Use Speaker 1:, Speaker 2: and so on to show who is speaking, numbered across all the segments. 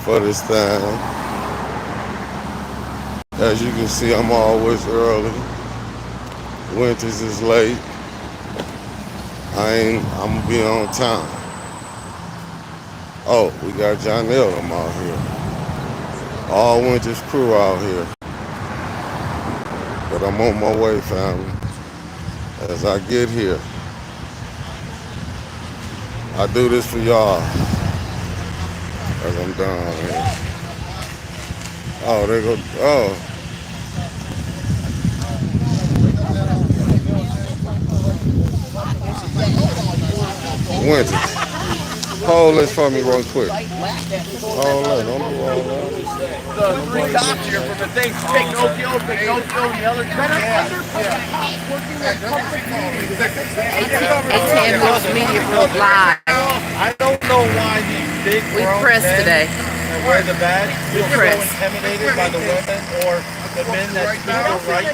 Speaker 1: for this time. As you can see, I'm always early. Winters is late. I'm gonna be on time. Oh, we got John Elm out here. All Winters crew out here. But I'm on my way, family. As I get here, I do this for y'all as I'm down here. Oh, they go. Oh. Winters. Hold this for me real quick. Hold that. Don't do all that.
Speaker 2: The three cops here from the thing. Take no kill, the other
Speaker 3: Media Group Live.
Speaker 2: I don't know why these big
Speaker 3: We pressed today.
Speaker 2: wear the badge feel so intimidated by the women or the men that speak their right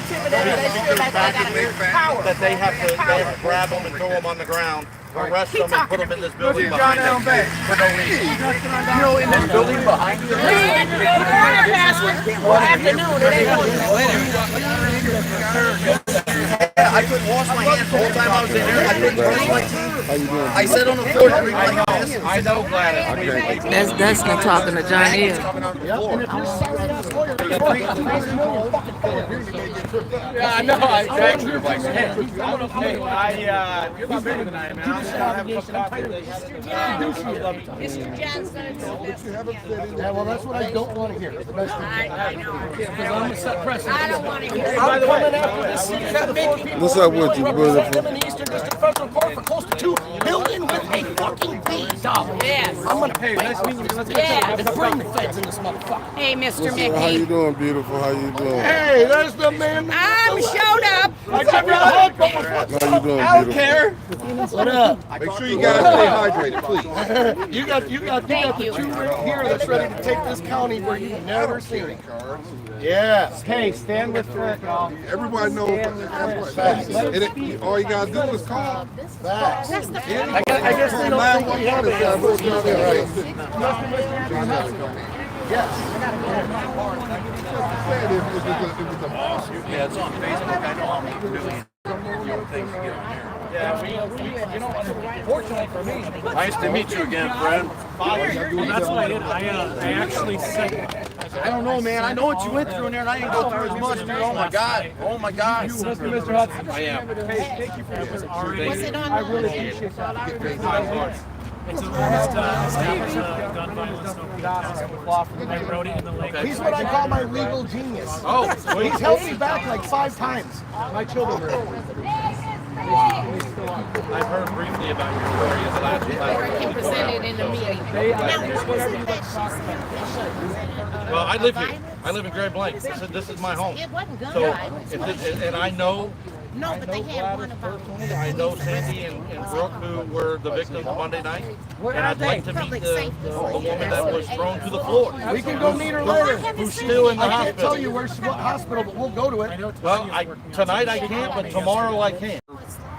Speaker 2: that they have to grab them and throw them on the ground, arrest them and put them in this building behind them for no reason. You know, in this building behind you. I couldn't wash my hands the whole time I was in there. I couldn't brush my teeth. I sat on the floor like this. I know, Gladys.
Speaker 3: That's not talking to John Hill.
Speaker 2: Yeah, I know. I actually was like, hey, you're about bigger than I am, man. I'm just going to have a cup of coffee.
Speaker 4: Mr. John's going to do this.
Speaker 5: Yeah, well, that's what I don't want to hear.
Speaker 4: I know.
Speaker 5: Because I'm going to set precedent.
Speaker 4: I don't want to hear it.
Speaker 5: I'm coming after this city.
Speaker 1: What's up with you, brother?
Speaker 5: In the Eastern District Federal Court for close to $2 billion with a fucking fee.
Speaker 4: Yes.
Speaker 5: I'm going to pay. Nice meeting you. Let's bring the feds in this motherfucker.
Speaker 4: Hey, Mr.
Speaker 1: How you
Speaker 4: Mickey.
Speaker 1: doing, beautiful? How you doing?
Speaker 5: Hey, there's the man.
Speaker 4: I'm showed up.
Speaker 5: I give you a hug.
Speaker 1: How you doing,
Speaker 5: I don't
Speaker 1: beautiful?
Speaker 5: care. What up?
Speaker 6: Make sure you guys stay hydrated, please.
Speaker 5: You got the two right here that's ready to take this county where you've never seen it. Yes.
Speaker 7: Hey, stand with Flint, y'all.
Speaker 6: Everybody knows. All you gotta do is call.
Speaker 5: Facts.
Speaker 4: That's the
Speaker 5: I guess they don't think we have it. Yes.
Speaker 2: Yeah, it's on Facebook. I know how many million things you get on there.
Speaker 7: Yeah, fortunately for me,
Speaker 2: Nice to meet you again, friend.
Speaker 7: that's what I did. I actually said,
Speaker 2: I don't know, man. I know what you went through in there, and I didn't go through as much, dude. Oh my God. Oh my God.
Speaker 7: Mr. Hudson.
Speaker 2: I am.
Speaker 7: Hey, thank you for your already.
Speaker 4: Was it on
Speaker 7: I really appreciate that. It's a gun violence, no I wrote it in the link.
Speaker 5: He's what I call my legal genius.
Speaker 2: Oh,
Speaker 5: He's helped me back like 5 times. My children were.
Speaker 2: I've heard briefly about your story in the last
Speaker 4: Or can present it in a meeting.
Speaker 2: Well, I live here. I live in Great Blank. This is my home.
Speaker 4: It wasn't gun
Speaker 2: So,
Speaker 4: violence.
Speaker 2: and I know.
Speaker 4: No, but they had one about.
Speaker 2: I know Sandy and Brooke, who were the victims Monday night, and I'd like to meet the woman that was thrown to the floor.
Speaker 5: We can go meet her later.
Speaker 2: Who's still in the
Speaker 5: I can't tell
Speaker 2: hospital.
Speaker 5: you what hospital, but we'll go to it.
Speaker 2: Well, tonight I can't, but tomorrow I can.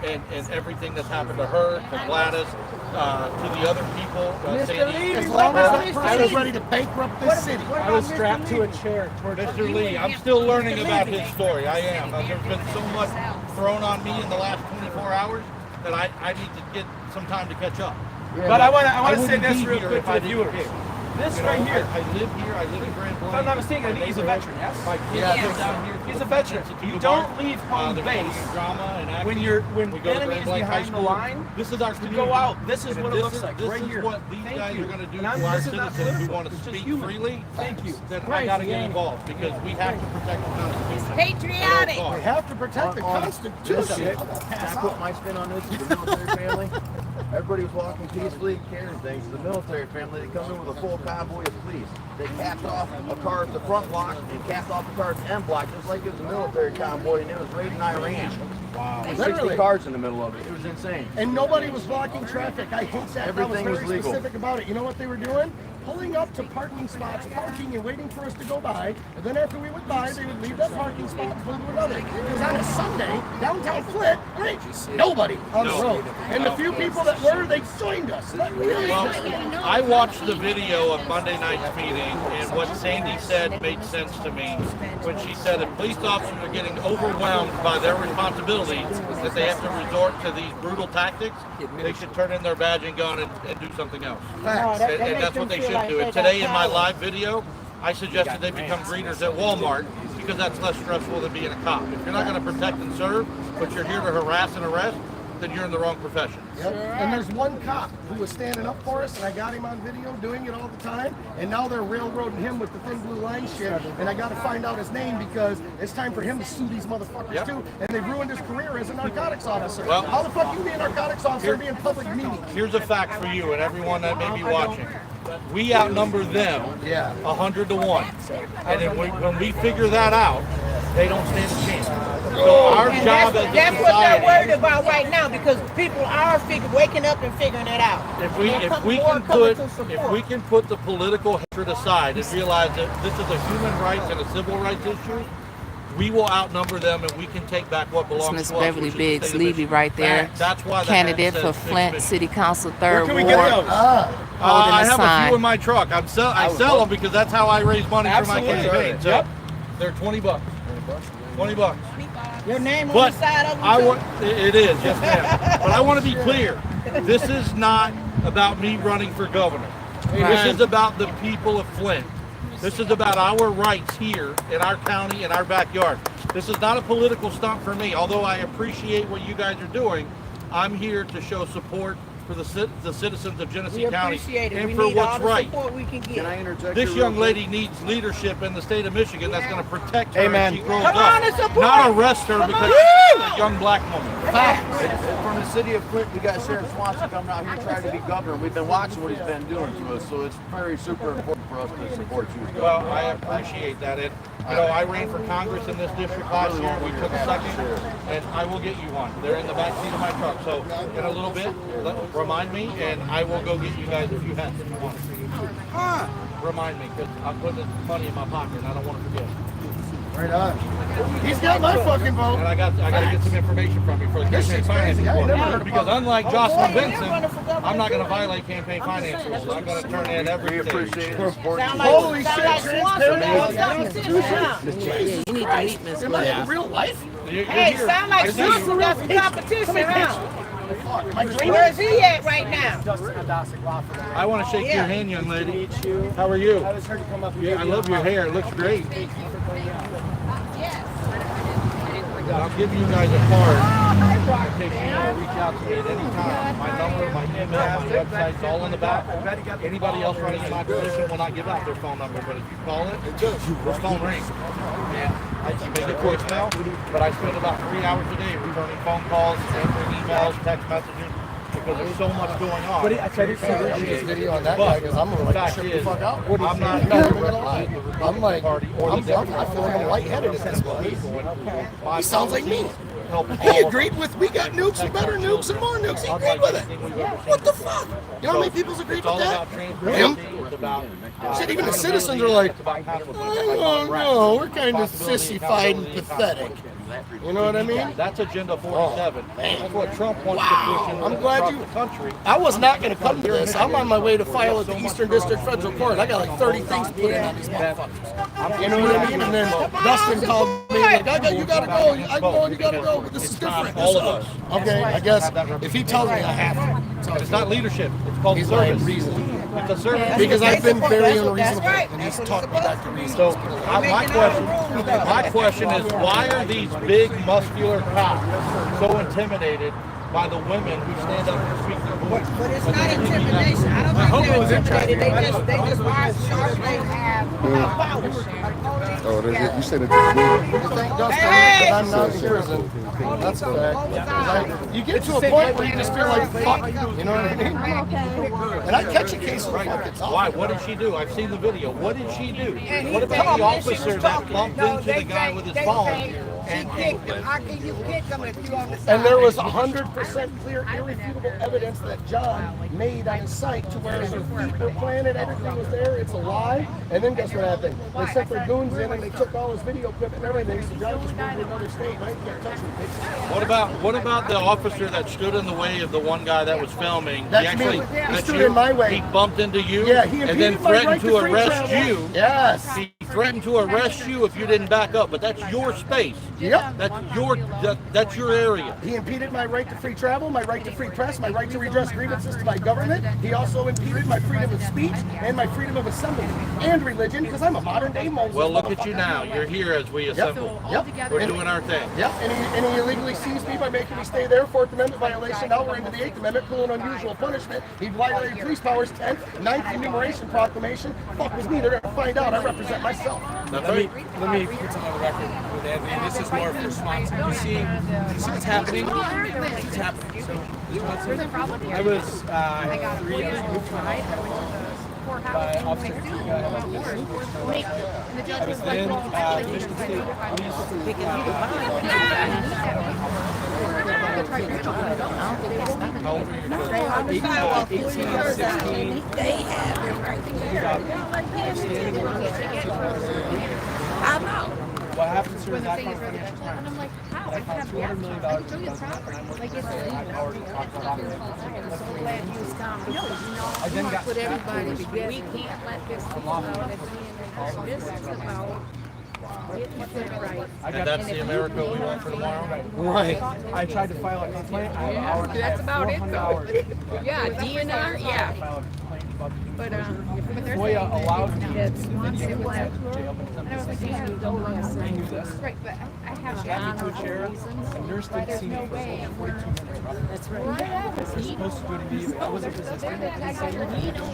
Speaker 2: And everything that's happened to her, to Gladys, to the other people, Sandy.
Speaker 5: As long as that person is ready to bankrupt this city.
Speaker 7: I was strapped to a chair.
Speaker 2: Mr. Lee, I'm still learning about his story. I am. There's been so much thrown on me in the last 24 hours that I need to get some time to catch up.
Speaker 7: But I want to say
Speaker 2: wouldn't
Speaker 7: this
Speaker 2: be
Speaker 7: real
Speaker 2: here
Speaker 7: quick
Speaker 2: if
Speaker 7: to
Speaker 2: I
Speaker 7: the
Speaker 2: didn't
Speaker 7: viewers.
Speaker 2: care.
Speaker 7: This
Speaker 2: You know,
Speaker 7: right here.
Speaker 2: I live here. I live in Grand Blanc.
Speaker 7: If I'm not mistaken, I think he's a veteran, yes?
Speaker 2: My kids live down here.
Speaker 7: He's a veteran. You don't leave home
Speaker 2: There's
Speaker 7: base
Speaker 2: drama and
Speaker 7: when
Speaker 2: we go to
Speaker 7: enemy
Speaker 2: Grand
Speaker 7: is
Speaker 2: Blanc High
Speaker 7: behind the
Speaker 2: School.
Speaker 7: line.
Speaker 2: This is our
Speaker 7: To
Speaker 2: community.
Speaker 7: go out, this is
Speaker 2: And
Speaker 7: what it looks like
Speaker 2: this
Speaker 7: right
Speaker 2: is
Speaker 7: here.
Speaker 2: what these
Speaker 7: Thank
Speaker 2: guys
Speaker 7: you.
Speaker 2: are going to do
Speaker 7: And I'm-
Speaker 2: to our
Speaker 7: this is not
Speaker 2: citizens who
Speaker 7: political.
Speaker 2: want to
Speaker 7: It's just
Speaker 2: speak
Speaker 7: human.
Speaker 2: freely.
Speaker 7: Thank you.
Speaker 2: Then I
Speaker 7: Right,
Speaker 2: got to get
Speaker 7: yeah.
Speaker 2: involved because we have to protect the Constitution.
Speaker 4: Patriotic.
Speaker 5: We have to protect the Constitution.
Speaker 8: Can I put my spin on this to the military family? Everybody was walking peacefully, carrying things. The military family, they come in with a full convoy of police. They capped off a car at the front block and capped off the car at the end block, just like it was a military convoy, and it was raiding Iran. Wow. 60
Speaker 5: Literally.
Speaker 8: cars in the middle of it. It was insane.
Speaker 5: And nobody was blocking traffic. I hate that.
Speaker 8: Everything
Speaker 5: I was
Speaker 8: was
Speaker 5: very
Speaker 8: legal.
Speaker 5: specific about it. You know what they were doing? pulling up to parking spots, parking and waiting for us to go by. And then after we went by, they would leave that parking spot and pull to another. Because on a Sunday, downtown Flint, there ain't nobody on the road. And the few people that were, they joined us.
Speaker 2: Well, I watched the video of Monday night's meeting, and what Sandy said made sense to me when she said if police officers are getting overwhelmed by their responsibilities, that they have to resort to these brutal tactics, they should turn in their badge and gun and do something else. And that's what they should do. And today in my live video, I suggested they become greeters at Walmart because that's less stressful than being a cop. If you're not going to protect and serve, but you're here to harass and arrest, then you're in the wrong profession.
Speaker 5: Yep. And there's one cop who was standing up for us, and I got him on video doing it all the time, and now they're railroading him with the thin blue line shit, and I got to find out his name because it's time for him to sue these motherfuckers too, and they ruined his career as a narcotics officer.
Speaker 2: Well,
Speaker 5: how the fuck you be a narcotics officer and be in public meetings?
Speaker 2: Here's a fact for you and everyone that may be watching. We outnumber them 100 to 1. And then when we figure that out, they don't stand a chance. So our job as a
Speaker 4: That's what they're
Speaker 2: society,
Speaker 4: worried about right now because people are waking up and figuring it out.
Speaker 2: if we can put the political hatred aside and realize that this is a human rights and a civil rights issue, we will outnumber them and we can take back what belongs
Speaker 3: Miss
Speaker 2: to us.
Speaker 3: Beverly
Speaker 2: which is the
Speaker 3: Biggs
Speaker 2: state of
Speaker 3: Levy
Speaker 2: Michigan.
Speaker 3: right there.
Speaker 2: That's why the
Speaker 3: Candidate
Speaker 2: ad
Speaker 3: for
Speaker 2: says
Speaker 3: Flint
Speaker 2: Michigan.
Speaker 3: City Council
Speaker 5: Where
Speaker 3: 3rd
Speaker 5: can we get
Speaker 3: Ward.
Speaker 5: those?
Speaker 3: Holding
Speaker 2: I
Speaker 3: a
Speaker 2: have a
Speaker 3: sign.
Speaker 2: few in my truck. I sell them because that's how I raise money for my
Speaker 5: Absolutely.
Speaker 2: campaign. So
Speaker 5: Yep.
Speaker 2: they're $20. $20.
Speaker 4: Your name on
Speaker 2: But
Speaker 4: the side of
Speaker 2: I
Speaker 4: them
Speaker 2: want it is, yes ma'am. But I want to be clear. This is not about me running for governor. This is about the people of Flint. This is about our rights here in our county, in our backyard. This is not a political stunt for me. Although I appreciate what you guys are doing, I'm here to show support for the citizens of Genesee
Speaker 4: We
Speaker 2: County
Speaker 4: appreciate it.
Speaker 2: and
Speaker 4: We
Speaker 2: for
Speaker 4: need
Speaker 2: what's
Speaker 4: all the
Speaker 2: right.
Speaker 4: support we can get.
Speaker 8: Can I interject?
Speaker 2: This
Speaker 8: here
Speaker 2: young
Speaker 8: real quick?
Speaker 2: lady needs leadership in the state of Michigan that's going to protect her
Speaker 5: Amen.
Speaker 2: as she grows
Speaker 4: Come
Speaker 2: up,
Speaker 4: on and support.
Speaker 2: not arrest her because she's a young black woman.
Speaker 8: From the city of Flint, we got Sheriff Swanson coming out here trying to be governor. We've been watching what he's been doing to us, so it's very super important for us to support you as
Speaker 2: Well,
Speaker 8: governor.
Speaker 2: I appreciate that. And, you know, I ran for Congress in this district last year. We took a second, and I will get you one. They're in the back seat of my truck. So in a little bit, remind me, and I will go get you guys a few hats if you want. Remind me, because I'm putting this money in my pocket, and I don't want to forget.
Speaker 5: Right on. He's got my fucking vote.
Speaker 2: And I got to get some information from you for the
Speaker 5: This
Speaker 2: campaign
Speaker 5: shit's
Speaker 2: finance
Speaker 5: crazy. I ain't
Speaker 2: report.
Speaker 5: never heard of
Speaker 2: Because
Speaker 5: it.
Speaker 2: unlike Jocelyn Benson, I'm not going to violate campaign finance rules. I'm going to turn in
Speaker 8: We
Speaker 2: everything.
Speaker 8: appreciate the support.
Speaker 5: Holy shit, transparent.
Speaker 3: You need to meet Miss
Speaker 5: Am I
Speaker 3: Beverly.
Speaker 5: in real life?
Speaker 2: You're
Speaker 4: Hey,
Speaker 2: here.
Speaker 4: sound like
Speaker 2: I see you.
Speaker 4: Swanson got some competition, huh?
Speaker 5: My dream
Speaker 4: Where is he at right now?
Speaker 2: I want to shake your hand, young lady. How are you? Yeah, I love your hair. It looks great. I'll give you guys a card in case you want to reach out to me at any time. My number, my email, my website's all in the back. Anybody else running in my position will not give out their phone number, but if you call it, your phone rings. And I make a voicemail, but I spend about 3 hours a day returning phone calls, answering emails, text messages, because there's so much going on.
Speaker 5: I tried to see this video on that
Speaker 2: But
Speaker 5: guy because I'm
Speaker 2: the
Speaker 5: like,
Speaker 2: fact
Speaker 5: shut the
Speaker 2: is,
Speaker 5: fuck out.
Speaker 2: I'm not
Speaker 5: I'm not even gonna lie. I'm like, I feel like I'm lightheaded at this point. He sounds like me. He agreed with, we got nukes and better nukes and more nukes. He agreed with it. What the fuck? You know how many people's agreed
Speaker 2: It's all
Speaker 5: with
Speaker 2: about
Speaker 5: that?
Speaker 2: transparency. It's about
Speaker 5: Shit, even the citizens are like, I don't know, we're kind of sissified and pathetic. You know what I mean?
Speaker 2: That's Agenda 47. That's what Trump wants to push in
Speaker 5: I'm glad
Speaker 2: across
Speaker 5: you-
Speaker 2: the country.
Speaker 5: I was not going to come to this. I'm on my way to file at the Eastern District Federal Court. I got like 30 things to put in on these motherfuckers. You know what I mean? And then Dustin called me like, you gotta go. I go, you gotta go. But this is different.
Speaker 2: All of us.
Speaker 5: Okay, I guess if he tells me I have to.
Speaker 2: It's not leadership. It's called
Speaker 5: He's my
Speaker 2: service.
Speaker 5: reason.
Speaker 2: It's a service.
Speaker 5: Because I've been very
Speaker 4: That's
Speaker 5: unreasonable,
Speaker 4: right.
Speaker 5: and he's
Speaker 4: That's
Speaker 5: taught me back to reason.
Speaker 2: So my question is, why are these big muscular cops so intimidated by the women who stand up and speak their voice?
Speaker 4: But it's not intimidation. I don't think they're intimidated. They just are sharp. They have powers.
Speaker 6: Oh, that's it. You said it. You
Speaker 5: Thank Dustin that I'm not in prison. That's a fact. You get to a point where you just feel like, fuck, you know what I mean? And I catch a case of fuck, it's
Speaker 2: Why? What did she do? I've seen the video. What did she do? What about the officer that bumped into the guy with his phone
Speaker 5: And
Speaker 4: kicked him. How can you kick him if you on the side?
Speaker 5: And there was 100% clear, irrefutable evidence that John made on his site to where their feet were planted, everything was there, it's a lie. And then guess what happened? They sent their goons in and they took all his video equipment and everything, so John just moved to another state, right? You can't touch me.
Speaker 2: What about the officer that stood in the way of the one guy that was filming?
Speaker 5: That's me. He stood in my way.
Speaker 2: He bumped into you,
Speaker 5: Yeah, he
Speaker 2: and then
Speaker 5: impeded my
Speaker 2: threatened
Speaker 5: right
Speaker 2: to
Speaker 5: to free
Speaker 2: arrest
Speaker 5: travel.
Speaker 2: you.
Speaker 5: Yes.
Speaker 2: He threatened to arrest you if you didn't back up, but that's your space.
Speaker 5: Yep.
Speaker 2: That's your area.
Speaker 5: He impeded my right to free travel, my right to free press, my right to redress grievances to my government. He also impeded my freedom of speech and my freedom of assembly and religion because I'm a modern day Muslim.
Speaker 2: Well, look at you now. You're here as we assemble.
Speaker 5: Yep.
Speaker 2: We're doing our thing.
Speaker 5: Yep, and he illegally seized me by making me stay there. 4th Amendment violation. Now we're into the 8th Amendment, cruel and unusual punishment. He violated police powers 10th, 9th enumeration proclamation. Fuck with me, they're gonna find out. I represent myself.
Speaker 2: That's right.
Speaker 7: Let me put something on the record with Anthony. This is more for Swanson. You see what's happening? It's happening. So, I was 3 years ago by Officer I was in Michigan State Police. 18, 16. What happened, sir, is that financial crime.
Speaker 9: And I'm like, how?
Speaker 7: I found $200 million.
Speaker 9: I can show you the property. Like, it's illegal.
Speaker 7: I've already talked about it.
Speaker 9: I'm so glad you stopped. No,
Speaker 7: I then got
Speaker 9: put everybody
Speaker 7: stopped.
Speaker 9: together. We can't let this be about it. This is about getting it right.
Speaker 2: And that's the America we want for tomorrow.
Speaker 7: Right. I tried to file a complaint. I have an hour and a half,
Speaker 9: That's about it,
Speaker 7: 400
Speaker 9: though.
Speaker 7: hours.
Speaker 9: Yeah, DNR, yeah.
Speaker 7: File a complaint about
Speaker 9: But they're
Speaker 7: FOIA allowed me
Speaker 9: that
Speaker 7: to
Speaker 9: Swanson
Speaker 7: video
Speaker 9: was
Speaker 7: at jail.
Speaker 9: and I was like, yeah, you don't want to
Speaker 7: I
Speaker 9: say.
Speaker 7: knew this.
Speaker 9: Right, but I have
Speaker 7: Got me to a
Speaker 9: honorable
Speaker 7: chair.
Speaker 9: reasons.
Speaker 7: A nurse did see me for over 42 minutes. Roughly.
Speaker 9: That's right.
Speaker 7: They're supposed to do to me, but I wasn't resisting. They said, "You're going to chose to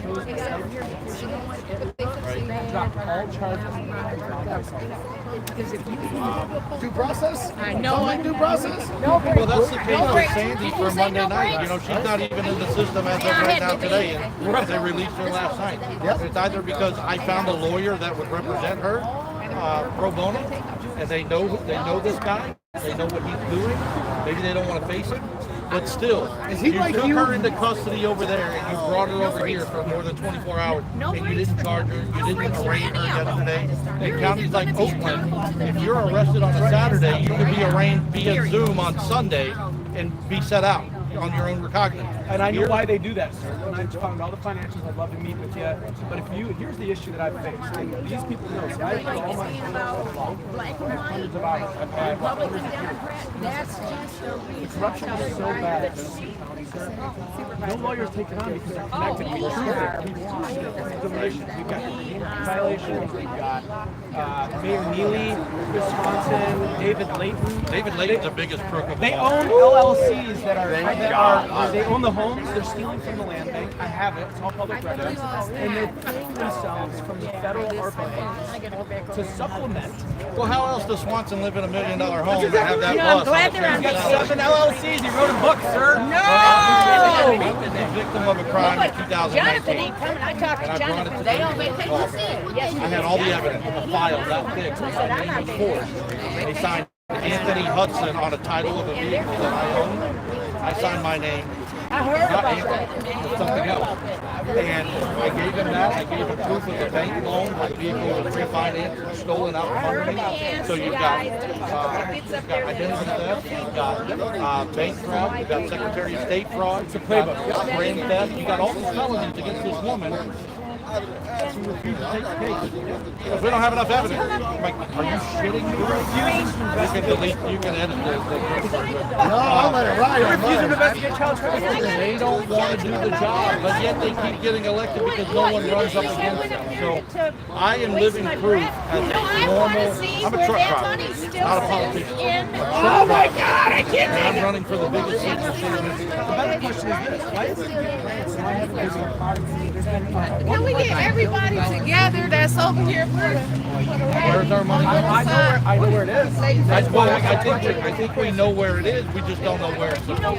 Speaker 7: drop all charges and drop myself."
Speaker 9: Because if you
Speaker 5: Due process?
Speaker 9: I know it.
Speaker 5: Due process?
Speaker 2: Well, that's the case with Sandy for Monday night. You know, she's not even in the system as of right now today, and they released her last night. It's either because I found a lawyer that would represent her pro bono, and they know this guy, they know what he's doing. Maybe they don't want to face him, but still,
Speaker 5: he
Speaker 2: you
Speaker 5: like
Speaker 2: took
Speaker 5: you?
Speaker 2: her into custody over there, and you brought her over here for more than 24 hours, and you didn't charge her, you didn't arraign her yesterday. In counties like Oakland, if you're arrested on a Saturday, you can be arraigned via Zoom on Sunday and be set out on your own recognizance.
Speaker 7: And I know why they do that, sir. When I found all the financials, I'd love to meet with you. But here's the issue that I've faced. And these people know. See, I put all my hundreds of hours. I've had hundreds of years.
Speaker 9: That's just a reason.
Speaker 7: Corruption is so bad in this county, sir. No lawyers take it on because they're connected. We prove it. We prove it. Discrimination. We've got violations. We've got Mayor Neely, Wisconsin, David Layton.
Speaker 2: David Layton's the biggest crook of
Speaker 7: They
Speaker 2: all.
Speaker 7: own LLCs that are they own the homes. They're stealing from the land bank. I have it. It's all public records. And they're paying themselves from the federal ARPA funds to supplement.
Speaker 2: Well, how else does Swanson live in $1 million home and have that
Speaker 9: You know, I'm
Speaker 2: bus?
Speaker 9: glad they're on
Speaker 7: He's got 7 LLCs. He wrote a book, sir.
Speaker 9: No!
Speaker 2: The victim of a crime in
Speaker 9: Jonathan
Speaker 2: 2019.
Speaker 9: ain't coming. I talked to
Speaker 2: And I brought it
Speaker 9: Jonathan.
Speaker 2: to
Speaker 9: They
Speaker 2: the
Speaker 9: don't make
Speaker 2: office.
Speaker 9: sense. Yes,
Speaker 2: I had all the evidence, the files that thick. My name was forged. They signed Anthony Hudson on a title of a vehicle that I own. I signed my name.
Speaker 9: I heard
Speaker 2: Not
Speaker 9: about
Speaker 2: Anthony,
Speaker 9: that.
Speaker 2: but something else. And I gave him that. I gave him proof of the bank loan where the vehicle was refinanced or stolen out from under me. So you've got identity theft, you've got bank fraud, you've got Secretary of State fraud, you've got brand theft, you got all these felonies against this woman. She refused to take the case because we don't have enough evidence. I'm like, are you shitting me? You can delete, you can edit this.
Speaker 5: No, I'll let it ride. on mine.
Speaker 7: Investigate child trafficking.
Speaker 2: They don't want to do the job, but yet they keep getting elected because no one runs up against them. So I am living proof as a normal, I'm a truck driver, not a politician.
Speaker 9: Oh my God, I can't.
Speaker 2: And I'm running for the biggest seat in the state of Michigan.
Speaker 7: The better question is this: why is it grants? Why have there's been
Speaker 9: Can we get everybody together that's over here?
Speaker 2: Where's our money?
Speaker 7: I know where it is.
Speaker 2: I think we know where it is. We just don't know where it's supposed to go or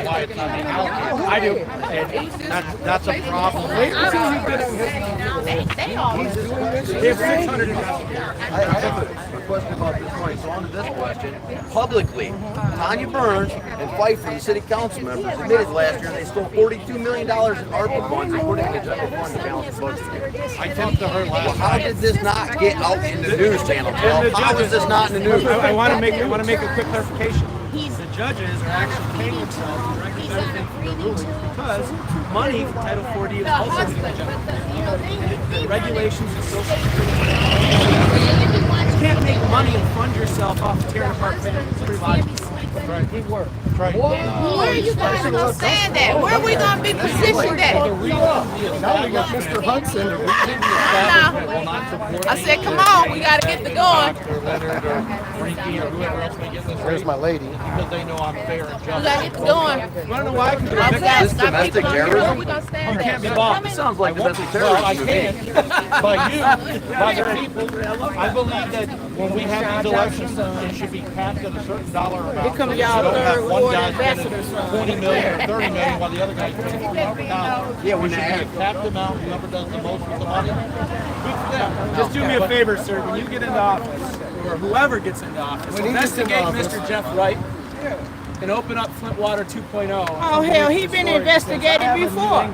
Speaker 2: why it's not being allocated.
Speaker 7: I do.
Speaker 2: And that's a problem.
Speaker 9: They all.
Speaker 7: They have 600 investigators.
Speaker 8: question about this money. So on to this question. Publicly, Tanya Burns and Pfeiffer, the city council members, admitted last year they stole $42 million in ARPA funds according to the general fund balance budget.
Speaker 2: I talked to her last
Speaker 8: How
Speaker 2: night.
Speaker 8: did this not get out in the news channel, Paul? How is this not in the news?
Speaker 7: I want to make a quick clarification. The judges are actually paying themselves to represent for their rulings because money from Title 40 is also in the general fund. And the regulations of Social Security. You can't make money and fund yourself off of tearing apart families. It's pretty logical.
Speaker 2: That's right. That's right.
Speaker 9: Where are you guys gonna stand at? Where are we gonna be positioned at?
Speaker 5: Now we got Mr. Hudson.
Speaker 9: I said, come on, we gotta get the going.
Speaker 2: Leonard or Frankie or whoever else may get this
Speaker 5: There's my lady.
Speaker 2: because they know I'm fair and
Speaker 9: We
Speaker 2: just.
Speaker 9: gotta get the going.
Speaker 7: You want to know why? Because
Speaker 9: I said,
Speaker 8: This domestic terrorism?
Speaker 9: where we gonna stand
Speaker 7: you
Speaker 9: at?
Speaker 7: can't be bought.
Speaker 8: This sounds like domestic
Speaker 2: Well, I
Speaker 8: terrorism to me.
Speaker 2: can, by you, by the people. I believe that when we have these elections, it should be capped at a certain dollar amount.
Speaker 9: Here come
Speaker 2: So
Speaker 9: y'all
Speaker 2: you don't have
Speaker 9: third
Speaker 2: one
Speaker 9: ward
Speaker 2: guy spending
Speaker 9: ambassadors.
Speaker 2: 20 million or 30 million while the other guy's spending $400,000.
Speaker 8: Yeah,
Speaker 2: We
Speaker 8: when
Speaker 2: should
Speaker 8: they
Speaker 2: be a capped amount, whoever does the most with the money. Good for them.
Speaker 7: Just do me a favor, sir. When you get into office, or whoever gets into office,
Speaker 5: When he gets into
Speaker 7: investigate
Speaker 5: office.
Speaker 7: Mr. Jeff Wright and open up Flintwater 2.0.
Speaker 9: Oh, hell, he been investigated before.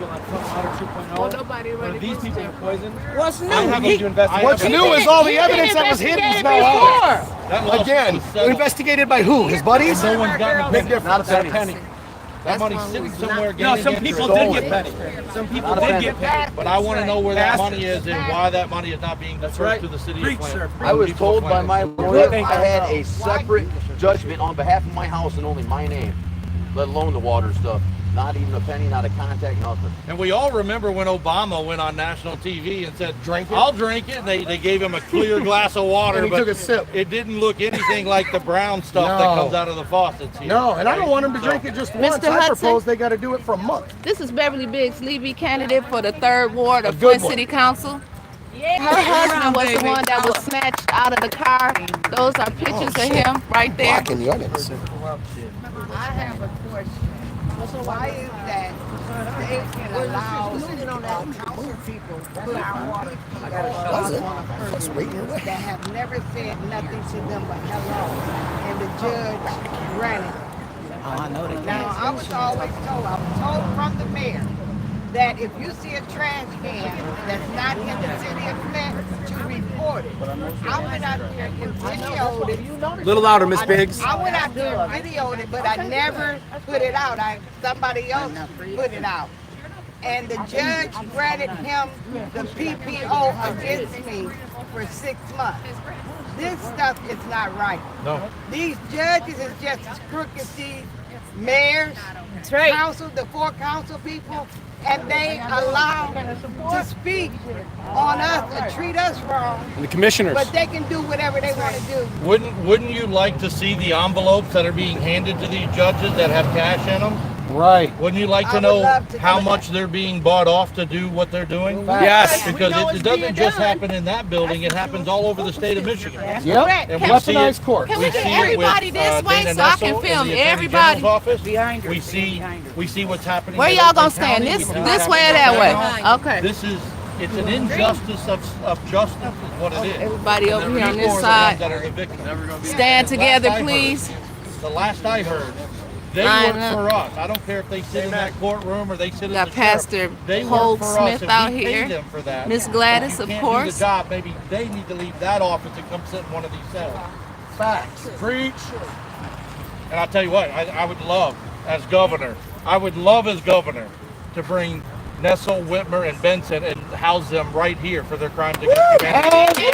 Speaker 7: Well,
Speaker 9: Nobody
Speaker 7: Are
Speaker 9: ready.
Speaker 7: these people poisoned?
Speaker 9: What's new?
Speaker 7: I have
Speaker 9: He-
Speaker 7: to investigate.
Speaker 5: What's new is all the evidence that was hidden is now out.
Speaker 2: That lawsuit
Speaker 5: Again,
Speaker 2: was settled.
Speaker 5: investigated by who? His buddies?
Speaker 2: No one's gotten a penny.
Speaker 8: Not a penny.
Speaker 2: That money's sitting somewhere
Speaker 7: No,
Speaker 2: getting
Speaker 7: some
Speaker 2: interest.
Speaker 7: people did get petty. Some people did get petty.
Speaker 2: But I want to know where that money is and why that money is not being dispersed
Speaker 7: right.
Speaker 2: to the city
Speaker 7: Preach,
Speaker 2: of
Speaker 7: sir.
Speaker 2: Flint.
Speaker 8: I was
Speaker 2: People of
Speaker 8: told by
Speaker 2: Flint.
Speaker 8: my lawyer
Speaker 7: Thank
Speaker 8: I
Speaker 7: you.
Speaker 8: had a separate judgment on behalf of my house and only my name, let alone the water stuff. Not even a penny, not a contact, nothing.
Speaker 2: And we all remember when Obama went on national TV and said,
Speaker 5: Drink it?
Speaker 2: I'll drink it. And they gave him a clear glass of water.
Speaker 5: And he
Speaker 2: but
Speaker 5: took a sip.
Speaker 2: It didn't look anything like the brown stuff that
Speaker 5: No.
Speaker 2: comes out of the faucets here.
Speaker 5: No, and I don't want him to drink it just once. I
Speaker 9: Hudson?
Speaker 5: propose they got to do it for a month.
Speaker 9: This is Beverly Biggs, Levy candidate for the 3rd Ward of
Speaker 5: A good
Speaker 9: Flint
Speaker 5: one.
Speaker 9: City Council. Her husband was the one that was snatched out of the car. Those are pictures of him right there.
Speaker 5: Blocking the audience.
Speaker 4: I have a question. So why is that they can allow council people to put our water
Speaker 5: Was it? That's right here.
Speaker 4: that have never said nothing to them but hello, and the judge granted it?
Speaker 3: Oh, I know they
Speaker 4: Now, I was always told, I was told from the mayor, that if you see a trash can that's not in the city of Flint, to report it. I went out there and videoed it.
Speaker 7: Little louder, Miss Biggs.
Speaker 4: I went out there and videoed it, but I never put it out. Somebody else put it out. And the judge granted him the PPO against me for 6 months. This stuff is not right.
Speaker 2: No.
Speaker 4: These judges is just as crooked as these mayors, council, the 4 council people, and they allow to speak on us and treat us wrong,
Speaker 7: And the commissioners.
Speaker 4: but they can do whatever they want to do.
Speaker 2: Wouldn't you like to see the envelopes that are being handed to these judges that have cash in them?
Speaker 5: Right.
Speaker 2: Wouldn't you like
Speaker 4: I
Speaker 2: to
Speaker 4: would
Speaker 2: know
Speaker 4: love to
Speaker 2: how
Speaker 4: know
Speaker 2: much they're being bought off to do what they're doing?
Speaker 7: Yes.
Speaker 2: Because
Speaker 4: We know
Speaker 2: it
Speaker 4: it's
Speaker 2: doesn't
Speaker 4: being
Speaker 2: just
Speaker 4: done.
Speaker 2: happen in that building, it happens all over the state of Michigan.
Speaker 5: Yep.
Speaker 2: And we see
Speaker 5: Weaponized
Speaker 2: it,
Speaker 5: court.
Speaker 9: Can we
Speaker 2: we
Speaker 9: get
Speaker 2: see it
Speaker 9: everybody
Speaker 2: with,
Speaker 9: this way
Speaker 2: Dana
Speaker 9: so I can
Speaker 2: Nessel in
Speaker 9: film
Speaker 2: the Attorney
Speaker 9: everybody?
Speaker 2: General's office. We see what's happening.
Speaker 9: Where
Speaker 2: in
Speaker 9: y'all gonna
Speaker 2: Oakland
Speaker 9: stand?
Speaker 2: County.
Speaker 9: This
Speaker 2: We see what's
Speaker 9: this way or
Speaker 2: happening
Speaker 9: that
Speaker 2: in
Speaker 9: way?
Speaker 2: Oakland.
Speaker 9: Okay.
Speaker 2: It's an injustice of justice is what it is.
Speaker 9: Everybody over
Speaker 2: And the
Speaker 9: here on
Speaker 2: people
Speaker 9: this
Speaker 2: are the ones
Speaker 9: side.
Speaker 2: that are the victims.
Speaker 9: Stand together,
Speaker 2: Last I heard-
Speaker 9: please.
Speaker 2: The last I heard, they
Speaker 9: Line
Speaker 2: work
Speaker 9: up.
Speaker 2: for us. I don't care if they sit in that courtroom or they sit
Speaker 9: Got
Speaker 2: as the sheriff.
Speaker 9: Pastor
Speaker 2: They work
Speaker 9: Holt
Speaker 2: for us.
Speaker 9: Smith
Speaker 2: If
Speaker 9: out
Speaker 2: we pay
Speaker 9: here.
Speaker 2: them for that,
Speaker 9: Miss Gladys,
Speaker 2: if you
Speaker 9: of
Speaker 2: can't
Speaker 9: course.
Speaker 2: do the job, maybe they need to leave that office and come sit in one of these cells.
Speaker 5: Facts.
Speaker 2: Preach. And I'll tell you what, I would love, as governor, to bring Nessel, Whitmer, and Benson and house them right here for their crimes against humanity.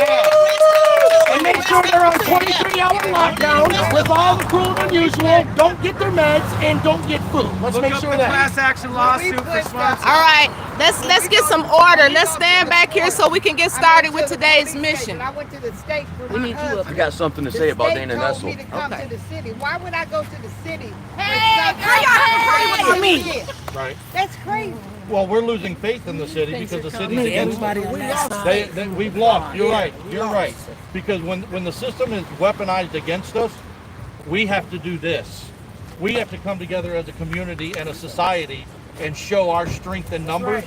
Speaker 5: And make sure they're on 23-hour lockdown with all the cruel and unusual. Don't get their meds and don't get food. Let's make sure that.
Speaker 7: class action lawsuit for Swanson.
Speaker 9: All right, let's get some order. Let's stand back here so we can get started with today's mission.
Speaker 4: I went to the state for
Speaker 9: We
Speaker 4: my
Speaker 9: need you
Speaker 4: husband.
Speaker 9: up.
Speaker 8: I got something to
Speaker 4: The
Speaker 8: say about
Speaker 4: state
Speaker 8: Dana
Speaker 4: told
Speaker 8: Nessel.
Speaker 4: me to come to the city. Why would I go to the city?
Speaker 9: Hey, girl, y'all have a party with me.
Speaker 2: Right.
Speaker 4: That's crazy.
Speaker 2: Well, we're losing faith in the city because the city's against us. We've lost. You're right. You're right. Because when the system is weaponized against us, we have to do this. We have to come together as a community and a society and show our strength in numbers.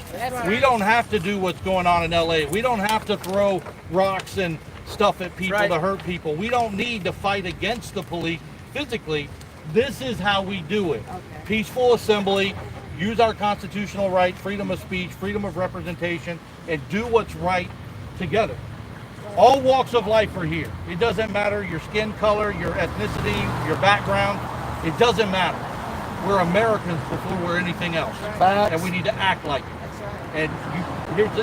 Speaker 2: We don't have to do what's going on in LA. We don't have to throw rocks and stuff at people to hurt people. We don't need to fight against the police physically. This is how we do it. Peaceful assembly, use our constitutional rights, freedom of speech, freedom of representation, and do what's right together. All walks of life are here. It doesn't matter your skin color, your ethnicity, your background. It doesn't matter. We're Americans before we're anything else.
Speaker 5: Facts.
Speaker 2: And we need to act like it. And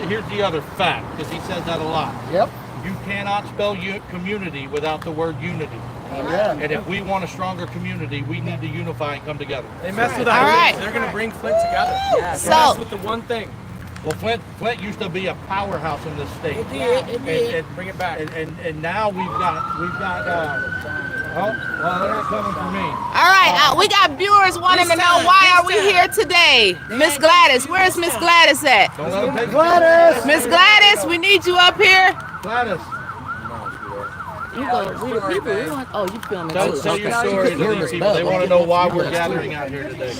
Speaker 2: here's the other fact, because he says that a lot.
Speaker 5: Yep.
Speaker 2: You cannot spell community without the word unity.
Speaker 5: Amen.
Speaker 2: And if we want a stronger community, we need to unify and come together.
Speaker 7: They mess with
Speaker 9: All
Speaker 7: us.
Speaker 9: right.
Speaker 7: They're going to bring Flint together. They
Speaker 9: So-
Speaker 7: mess with the one thing.
Speaker 2: Well, Flint used to be a powerhouse in this state.
Speaker 7: It did. It did.
Speaker 2: And
Speaker 7: Bring it back.
Speaker 2: And now we've got well, they're not coming for me.
Speaker 9: All right, we got viewers wanting to know why are we here today. Miss Gladys, where's Miss Gladys at?
Speaker 2: Don't let them take
Speaker 5: Gladys!
Speaker 9: Miss Gladys, we need you up here.
Speaker 2: Gladys,
Speaker 3: You go, we the people. We want, oh, you filming too.
Speaker 2: tell your story to these people. They want to know why we're gathering out here today.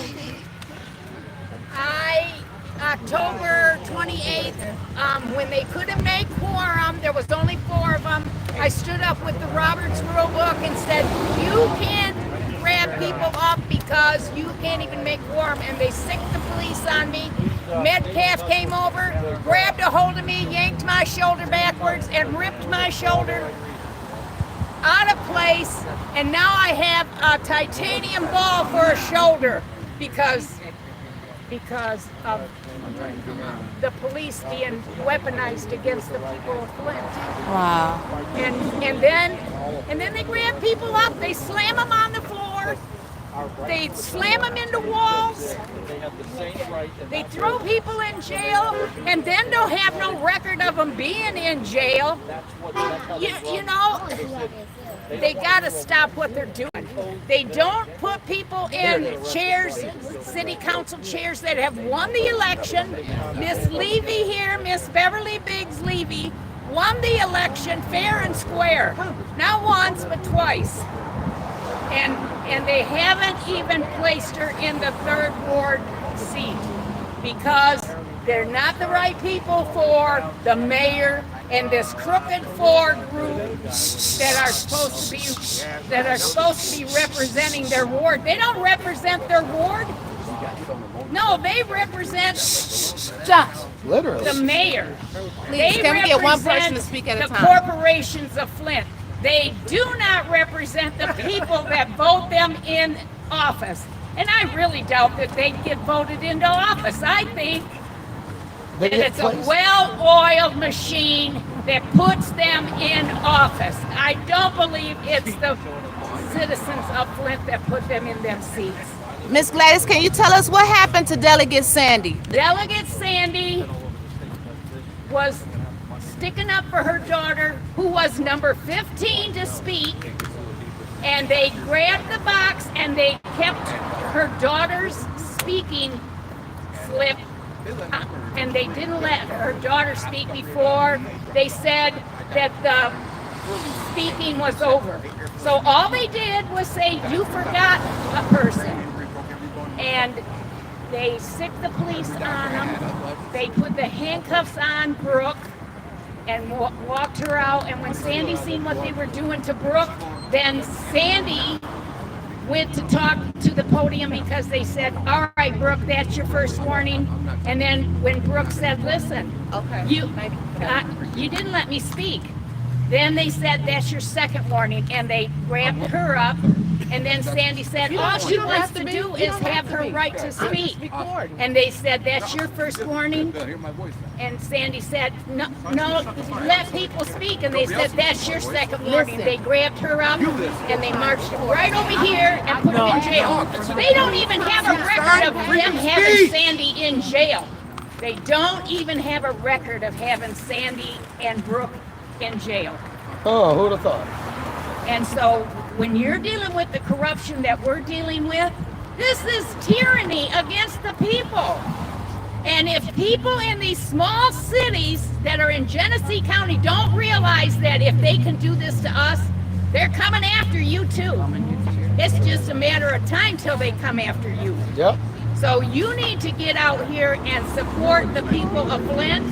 Speaker 10: October 28th, when they couldn't make quorum, there was only 4 of them. I stood up with the Roberts Rule Book and said, you can't grab people up because you can't even make quorum. And they sicked the police on me. Metcalf came over, grabbed a hold of me, yanked my shoulder backwards, and ripped my shoulder out of place. And now I have a titanium ball for a shoulder because of the police being weaponized against the people of Flint.
Speaker 9: Wow.
Speaker 10: And then they grab people up, they slam them on the floor, they slam them into walls, they throw people in jail, and then don't have no record of them being in jail. You know, they gotta stop what they're doing. They don't put people in chairs, city council chairs that have won the election. Miss Levy here, Miss Beverly Biggs Levy, won the election fair and square. Not once, but twice. And they haven't even placed her in the 3rd Ward seat because they're not the right people for the mayor and this crooked 4 group that are supposed to be representing their ward. They don't represent their ward. No, they represent
Speaker 5: Literally.
Speaker 10: the mayor.
Speaker 9: Please, can we get one person to speak at a
Speaker 10: the
Speaker 9: time?
Speaker 10: corporations of Flint. They do not represent the people that vote them in office. And I really doubt that they'd get voted into office. I think that it's a well-oiled machine that puts them in office. I don't believe it's the citizens of Flint that put them in them seats.
Speaker 9: Miss Gladys, can you tell us what happened to Delegate Sandy?
Speaker 10: Delegate Sandy was sticking up for her daughter, who was number 15 to speak, and they grabbed the box and they kept her daughter's speaking slip, and they didn't let her daughter speak before they said that the speaking was over. So all they did was say, you forgot a person. And they sicked the police on them. They put the handcuffs on Brooke and walked her out. And when Sandy seen what they were doing to Brooke, then Sandy went to talk to the podium because they said, all right, Brooke, that's your first warning. And then when Brooke said, listen, you didn't let me speak. Then they said, that's your second warning. And they grabbed her up. And then Sandy said, all she wants to do is have her right to speak. And they said, that's your first warning. And Sandy said, no, let people speak. And they said, that's your second warning. They grabbed her up and they marched right over here and put her in jail. They don't even have a record of them having Sandy in jail. They don't even have a record of having Sandy and Brooke in jail.
Speaker 5: Oh, who'd have thought?
Speaker 10: And so when you're dealing with the corruption that we're dealing with, this is tyranny against the people. And if people in these small cities that are in Genesee County don't realize that if they can do this to us, they're coming after you too. It's just a matter of time till they come after you.
Speaker 5: Yep.
Speaker 10: So you need to get out here and support the people of Flint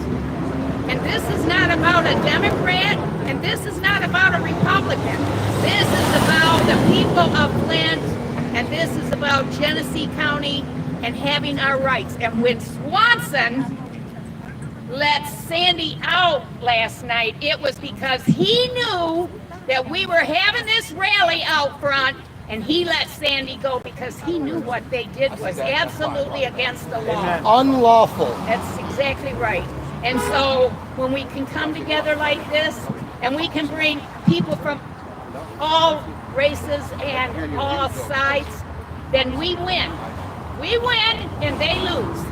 Speaker 10: And this is not about a Democrat, and this is not about a Republican. This is about the people of Flint, and this is about Genesee County and having our rights. And when Swanson let Sandy out last night, it was because he knew that we were having this rally out front, and he let Sandy go because he knew what they did was absolutely against the law.
Speaker 5: Unlawful.
Speaker 10: That's exactly right. And so when we can come together like this, and we can bring people from all races and all sides, then we win. We win and they lose.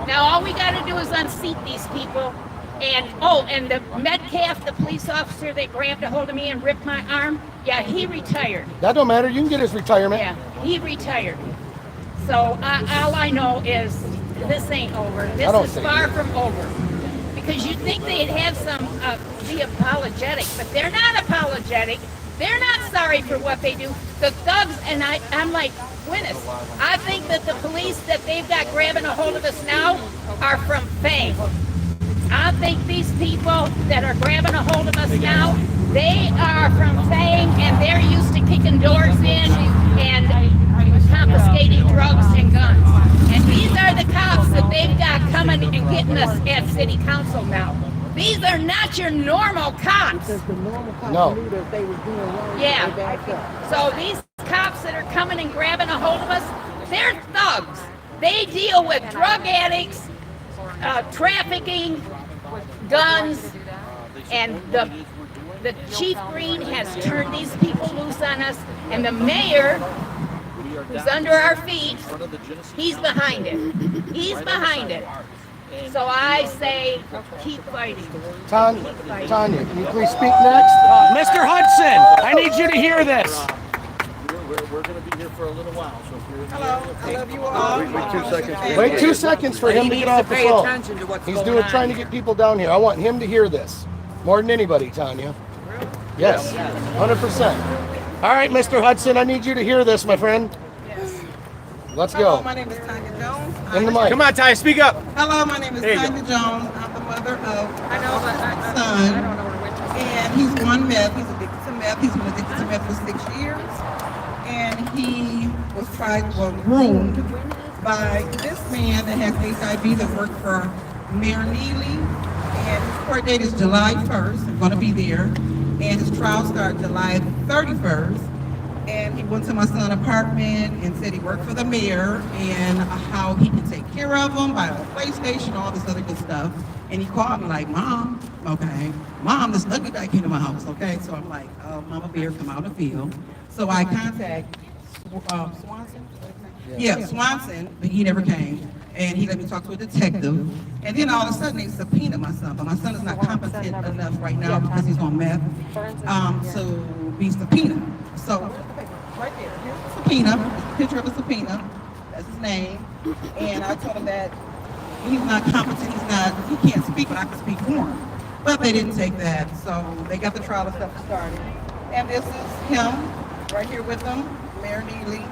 Speaker 10: Now all we got to do is unseat these people. And the Metcalf, the police officer that grabbed a hold of me and ripped my arm, yeah, he retired.
Speaker 5: That don't matter. You can get his retirement.
Speaker 10: Yeah, he retired. So all I know is this ain't over. This is far from over. Because you'd think they'd have some be apologetic, but they're not apologetic. They're not sorry for what they do. The thugs, and I'm like, Winnis, I think that the police that they've got grabbing a hold of us now are from Fang. I think these people that are grabbing a hold of us now, they are from Fang, and they're used to kicking doors in and confiscating drugs and guns. And these are the cops that they've got coming and getting us at City Council now. These are not your normal cops.
Speaker 5: No.
Speaker 10: Yeah. So these cops that are coming and grabbing a hold of us, they're thugs. They deal with drug addicts, trafficking, guns, and the Chief Green has turned these people loose on us, and the mayor, who's under our feet, he's behind it. He's behind it. So I say, keep fighting.
Speaker 5: Tanya, can you please speak next?
Speaker 7: Mr. Hudson, I need you to hear this.
Speaker 2: We're going to be here for a little while. So if you're
Speaker 4: Hello, I love you all.
Speaker 6: Wait 2 seconds.
Speaker 5: Wait 2 seconds for him to get off the phone. He's trying to get people down here. I want him to hear this more than anybody, Tanya. Yes, 100%. All right, Mr. Hudson, I need you to hear this, my friend. Let's go.
Speaker 11: Hello, my name is Tanya Jones.
Speaker 5: In the mic.
Speaker 7: Come on, Ty, speak up.
Speaker 11: Hello, my name is Tanya Jones. I'm the mother of my son, and he's on meth. He's addicted to meth. He's been addicted to meth for 6 years, and he was groomed by this man that has HIV that worked for Mayor Neely, and his court date is July 1st. I'm going to be there, and his trial starts July 31st. And he went to my son's apartment and said he worked for the mayor and how he can take care of him, buy him a PlayStation, all this other good stuff. And he called me like, Mom, okay, Mom, this ugly guy came to my house, okay? So I'm like, Mama Bear, come out and field. So I contact Swanson? Yeah, Swanson, but he never came. And he let me talk to a detective. And then all of a sudden they subpoenaed my son, but my son is not competent enough right now because he's on meth to be subpoenaed. So right there, here's the subpoena, picture of a subpoena, that's his name. And I told him that he's not competent, he can't speak, but I can speak for him. But they didn't take that, so they got the trial and stuff started. And this is him, right here with them, Mayor Neely.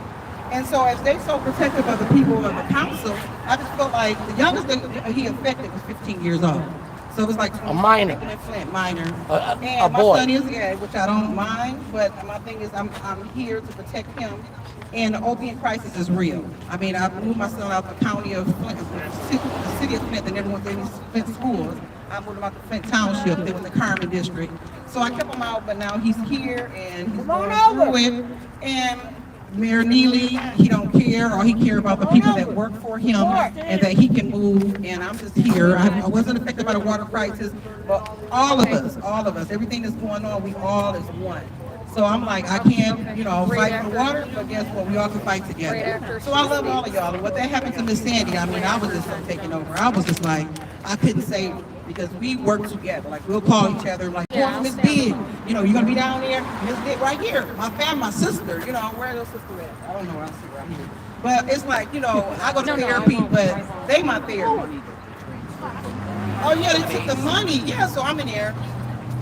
Speaker 11: And so as they so protective of the people of the council, I just felt like the youngest that he affected was 15 years old. So it was like
Speaker 5: a minor,
Speaker 11: minor.
Speaker 5: A
Speaker 11: and my
Speaker 5: boy.
Speaker 11: son is gay, which I don't mind, but my thing is I'm here to protect him. And the opiate crisis is real. I mean, I moved my son out the county of Flint, the city of Flint, and never went to any Flint schools. I moved him out to Flint Township, they were in the Carmen district. So I kept him out, but now he's here and he's going through it. And Mayor Neely, he don't care, or he care about the people that work for him and that he can move, and I'm just here. I wasn't affected by the water crisis, but all of us, everything that's going on, we all is one. So I'm like, I can't, fight for water, but guess what, we all can fight together. So I love all of y'all, and what that happened to Miss Sandy, I mean, I was just taking over. I was just like, I couldn't say, because we work together. Like, we'll call each other, like, oh, Miss Big, you're gonna be down there, Miss Big right here. My family, my sister, where's your sister at? I don't know, I see right here. But it's like, I go to therapy, but they my therapy. Oh yeah, they took the money. Yeah, so I'm in there.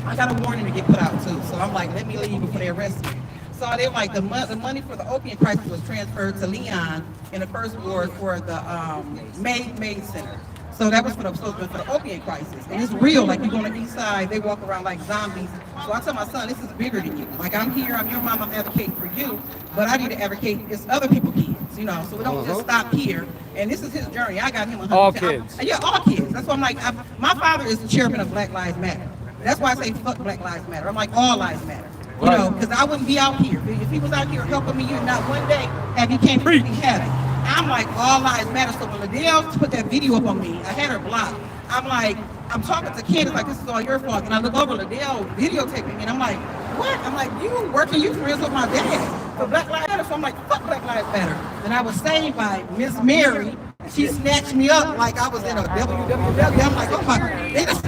Speaker 11: I got a warning to get put out too. So I'm like, let me leave before they arrest me. So they're like, the money for the opiate crisis was transferred to Leon in the first ward for the Maid Center. So that was supposed to be for the opiate crisis. And it's real, like you go on the east side, they walk around like zombies. So I tell my son, this is bigger than you. Like I'm here, I'm your mom, I'm advocating for you, but I need to advocate, it's other people's kids, you know, so we don't just stop here. And this is his journey. I got him 100%.
Speaker 7: All kids.
Speaker 11: Yeah, all kids. That's why I'm like, my father is the chairman of Black Lives Matter. That's why I say fuck Black Lives Matter. I'm like, all lives matter. You know, because I wouldn't be out here. If he was out here helping me, you not one day have you came to me having. I'm like, all lives matter. So when Liddell put that video up on me, I had her blocked. I'm like, I'm talking to Candace like this is all your fault. And I look over, Liddell videotaping me, and I'm like, what? I'm like, you working, you friends with my dad for Black Lives Matter. So I'm like, fuck Black Lives Matter. And I was saved by Miss Mary. She snatched me up like I was in a WWW. I'm like, oh my, they just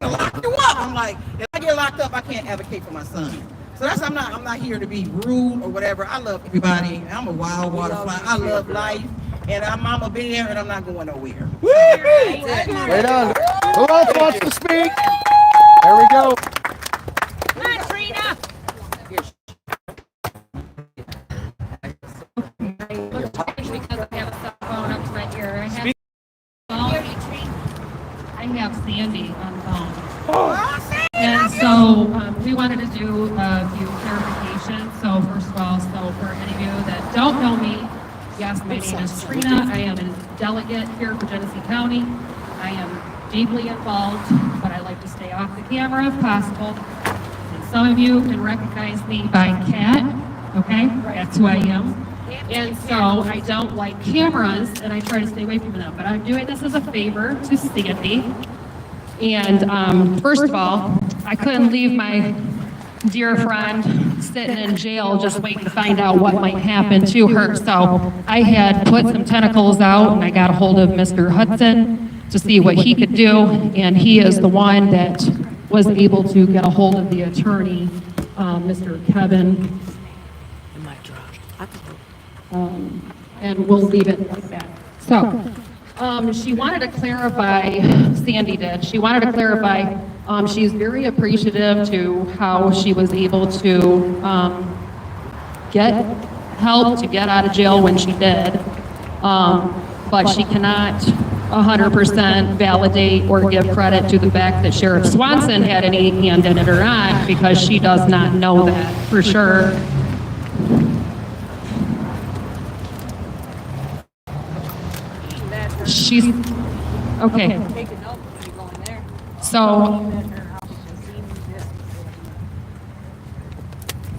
Speaker 11: lock you up. I'm like, if I get locked up, I can't advocate for my son. So that's I'm not here to be rude or whatever. I love everybody. I'm a wild waterfly. I love life, and I'm Mama Bear, and I'm not going nowhere.
Speaker 5: Right on. Who else wants to speak? There we go.
Speaker 10: Come on, Trina. Because I have a cell phone up to my ear. I have Sandy on the phone. And so we wanted to do a few clarifications. So first of all, so for any of you that don't know me, yes, my name is Trina. I am a delegate here for Genesee County. I am deeply involved, but I like to stay off the camera if possible. And some of you can recognize me by Cat, okay? That's who I am. And so I don't like cameras, and I try to stay away from them. But I'm doing this as a favor to Sandy. And first of all, I couldn't leave my dear friend sitting in jail just waiting to find out what might happen to her. So I had put some tentacles out, and I got a hold of Mr. Hudson to see what he could do. And he is the one that was able to get a hold of the attorney, Mr. Kevin. And we'll leave it like that. So, she wanted to clarify, Sandy did, she wanted to clarify, she's very appreciative to how she was able to get help to get out of jail when she did, but she cannot 100% validate or give credit to the fact that Sheriff Swanson had any hand in it or not, because she does not know that for sure. She's, okay. So,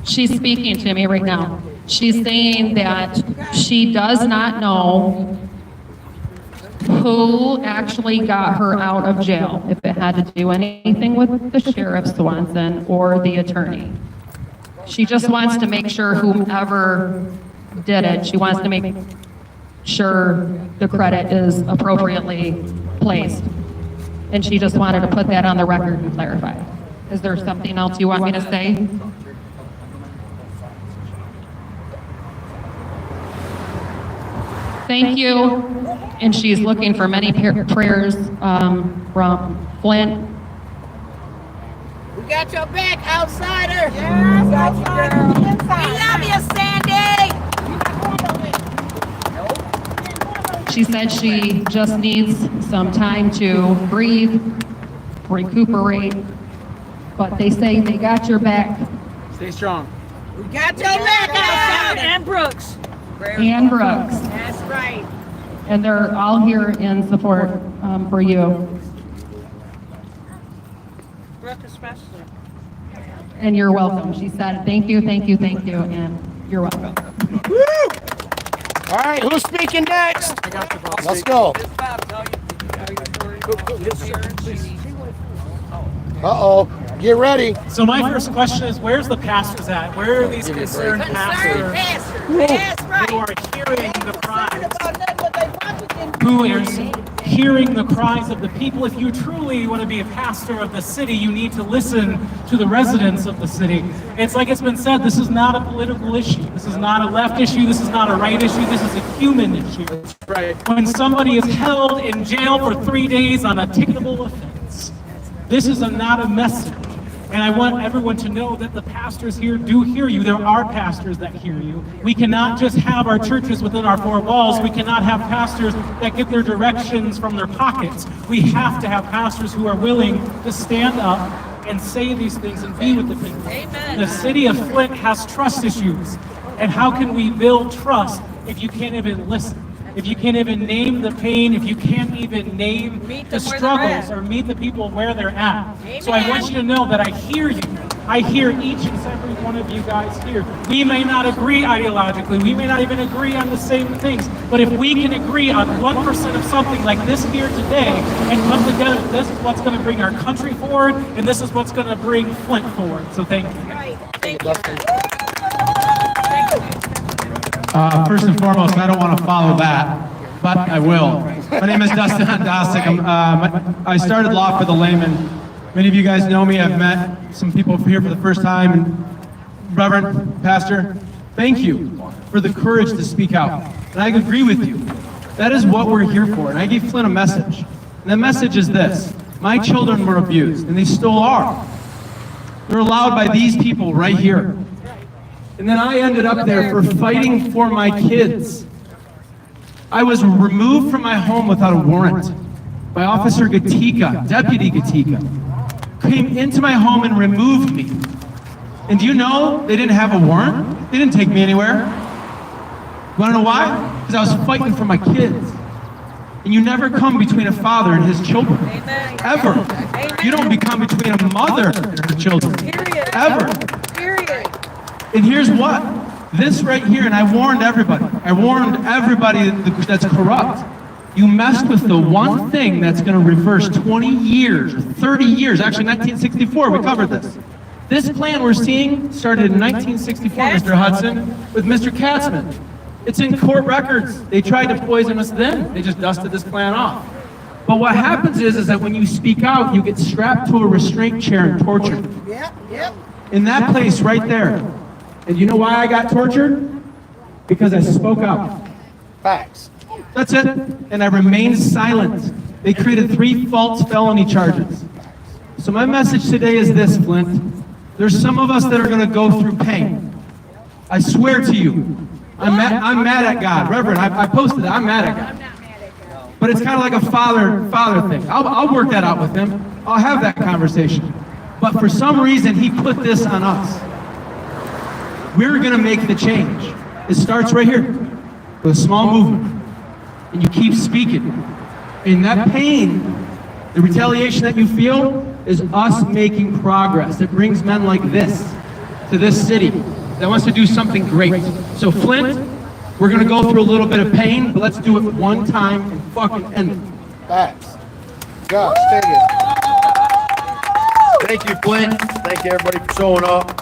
Speaker 10: she's speaking to me right now. She's saying that she does not know who actually got her out of jail, if it had to do anything with the Sheriff Swanson or the attorney. She just wants to make sure whomever did it, she wants to make sure the credit is appropriately placed. And she just wanted to put that on the record and clarify. Is there something else you want me to say? Thank you. And she's looking for many prayers from Flint.
Speaker 4: We got your back, outsider. Yes, outsider. We love you, Sandy.
Speaker 9: She said she just needs some time to breathe, recuperate, but they say they got your back.
Speaker 7: Stay strong.
Speaker 4: We got your back, outsider.
Speaker 10: And Brooks.
Speaker 9: And Brooks.
Speaker 10: That's right.
Speaker 9: And they're all here in support for you.
Speaker 10: Brooks especially.
Speaker 9: And you're welcome. She said, thank you, thank you, thank you, and you're welcome.
Speaker 5: Woo! All right, who's speaking next? Let's go. Uh-oh, get ready.
Speaker 12: So my first question is, where's the pastors at? Where are these concerned pastors who are hearing the cries? Who is hearing the cries of the people? If you truly want to be a pastor of the city, you need to listen to the residents of the city. It's like it's been said, this is not a political issue. This is not a left issue. This is not a right issue. This is a human issue.
Speaker 7: Right.
Speaker 12: When somebody is held in jail for 3 days on a ticketable offense, this is not a message And I want everyone to know that the pastors here do hear you. There are pastors that hear you. We cannot just have our churches within our four walls. We cannot have pastors that get their directions from their pockets. We have to have pastors who are willing to stand up and say these things and be with the people. Amen. The city of Flint has trust issues. And how can we build trust if you can't even listen? If you can't even name the pain, if you can't even name the struggles or meet the people where they're at. Amen. So I want you to know that I hear you. I hear each and every one of you guys here. We may not agree ideologically. We may not even agree on the same things. But if we can agree on 1% of something like this here today and come together, this is what's going to bring our country forward, and this is what's going to bring Flint forward. So thank you.
Speaker 10: Right. Thank you.
Speaker 13: First and foremost, I don't want to follow that, but I will. My name is Dustin Dosick. I started law for the layman. Many of you guys know me. I've met some people here for the first time. And Reverend, Pastor, thank you for the courage to speak out. And I agree with you. That is what we're here for. And I gave Flint a message. And the message is this. My children were abused, and they still are. They're allowed by these people right here. And then I ended up there for fighting for my kids. I was removed from my home without a warrant by Officer Gatika, Deputy Gatika, came into my home and removed me. And do you know they didn't have a warrant? They didn't take me anywhere. You wanna know why? Because I was fighting for my kids. And you never come between a father and his children. Amen. Ever. Amen. You don't become between a mother and her children. Period. Ever. Period. And here's what, this right here, and I warned everybody that's corrupt. You messed with the one thing that's going to reverse 20 years, 30 years, actually 1964, we covered this. This plan we're seeing started in 1964, Mr. Hudson, with Mr. Katzman. It's in court records. They tried to poison us then. They just dusted this plan off. But what happens is that when you speak out, you get strapped to a restraint chair and tortured.
Speaker 4: Yep.
Speaker 13: In that place right there. And you know why I got tortured? Because I spoke out.
Speaker 5: Facts.
Speaker 13: That's it. And I remained silent. They created 3 false felony charges. So my message today is this, Flint. There's some of us that are going to go through pain. I swear to you, I'm mad at God. Reverend, I posted it. I'm mad at God. But it's kind of like a father thing. I'll work that out with him. I'll have that conversation. But for some reason, he put this on us. We're going to make the change. It starts right here with a small movement. And you keep speaking. And that pain, the retaliation that you feel, is us making progress. It brings men like this to this city that wants to do something great. So Flint, we're going to go through a little bit of pain, but let's do it one time and fucking end it.
Speaker 5: Facts. Gosh, take it.
Speaker 8: Thank you, Flint. Thank you, everybody, for showing up.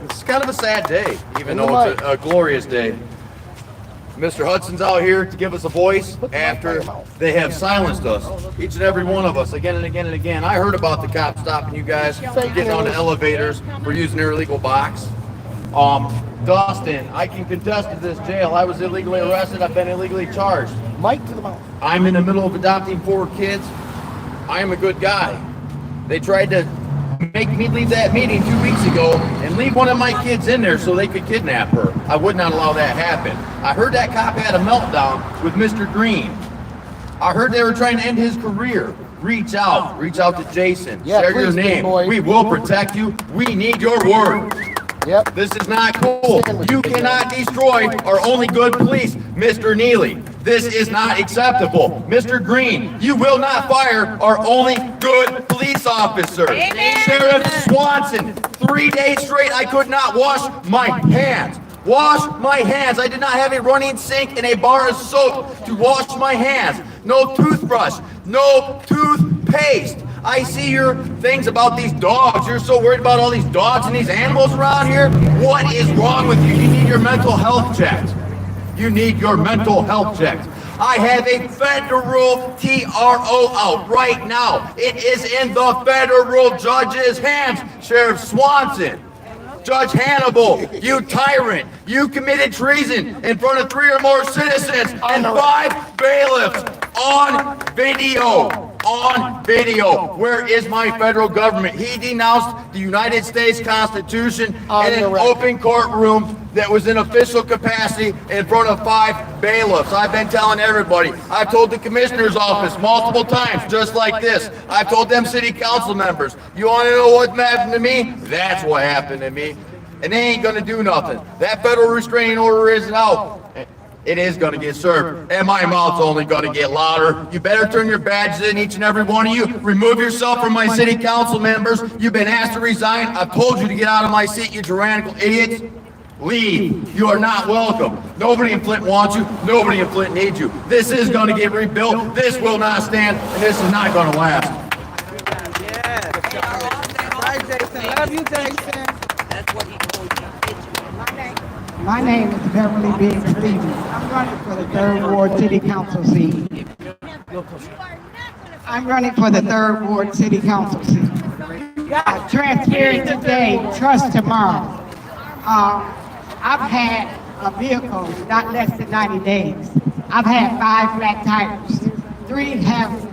Speaker 8: It's kind of a sad day, even though it's a glorious day. Mr. Hudson's out here to give us a voice after they have silenced us, each and every one of us, again and again and again. I heard about the cops stopping you guys from getting on the elevators for using their illegal box. Dustin, I can contest to this jail. I was illegally arrested. I've been illegally charged.
Speaker 5: Mic to the mouth.
Speaker 8: I'm in the middle of adopting 4 kids. I am a good guy. They tried to make me leave that meeting 2 weeks ago and leave one of my kids in there so they could kidnap her. I would not allow that happen. I heard that cop had a meltdown with Mr. Green. I heard they were trying to end his career. Reach out to Jason.
Speaker 5: Yeah,
Speaker 8: share your
Speaker 5: please,
Speaker 8: name.
Speaker 5: boy.
Speaker 8: We will protect you. We need your word.
Speaker 5: Yep.
Speaker 8: This is not cool. You cannot destroy our only good police, Mr. Neely. This is not acceptable. Mr. Green, you will not fire our only good police officer.
Speaker 10: Amen.
Speaker 8: Sheriff Swanson, 3 days straight I could not wash my hands. Wash my hands. I did not have a running sink and a bar of soap to wash my hands. No toothbrush, no toothpaste. I see your things about these dogs. You're so worried about all these dogs and these animals around here. What is wrong with you? You need your mental health checked. You need your mental health checked. I have a federal TRO out right now. It is in the federal judge's hands. Sheriff Swanson, Judge Hannibal, you tyrant, you committed treason in front of 3 or more citizens and 5 bailiffs on video. on video. Where is my federal government? He denounced the United States Constitution in an open courtroom that was in official capacity in front of 5 bailiffs. I've been telling everybody. I've told the commissioner's office multiple times, just like this. I've told them city council members. You want to know what happened to me? That's what happened to me. And they ain't gonna do nothing. That federal restraining order isn't out. It is gonna get served, and my mouth's only gonna get louder. You better turn your badges in, each and every one of you. Remove yourself from my city council members. You've been asked to resign. I've told you to get out of my seat, you tyrannical idiots. Leave. You are not welcome. Nobody in Flint wants you. Nobody in Flint needs you. This is gonna get rebuilt. This will not stand, and this is not gonna last.
Speaker 4: Right, Jason. Love you, Jason. That's what he told you.
Speaker 14: My name is Beverly Biggs Stevens. I'm running for the 3rd Ward City Council seat. I'm running for the 3rd Ward City Council seat. Transparent today, trust tomorrow. I've had a vehicle not less than 90 days. I've had 5 flat tires. 3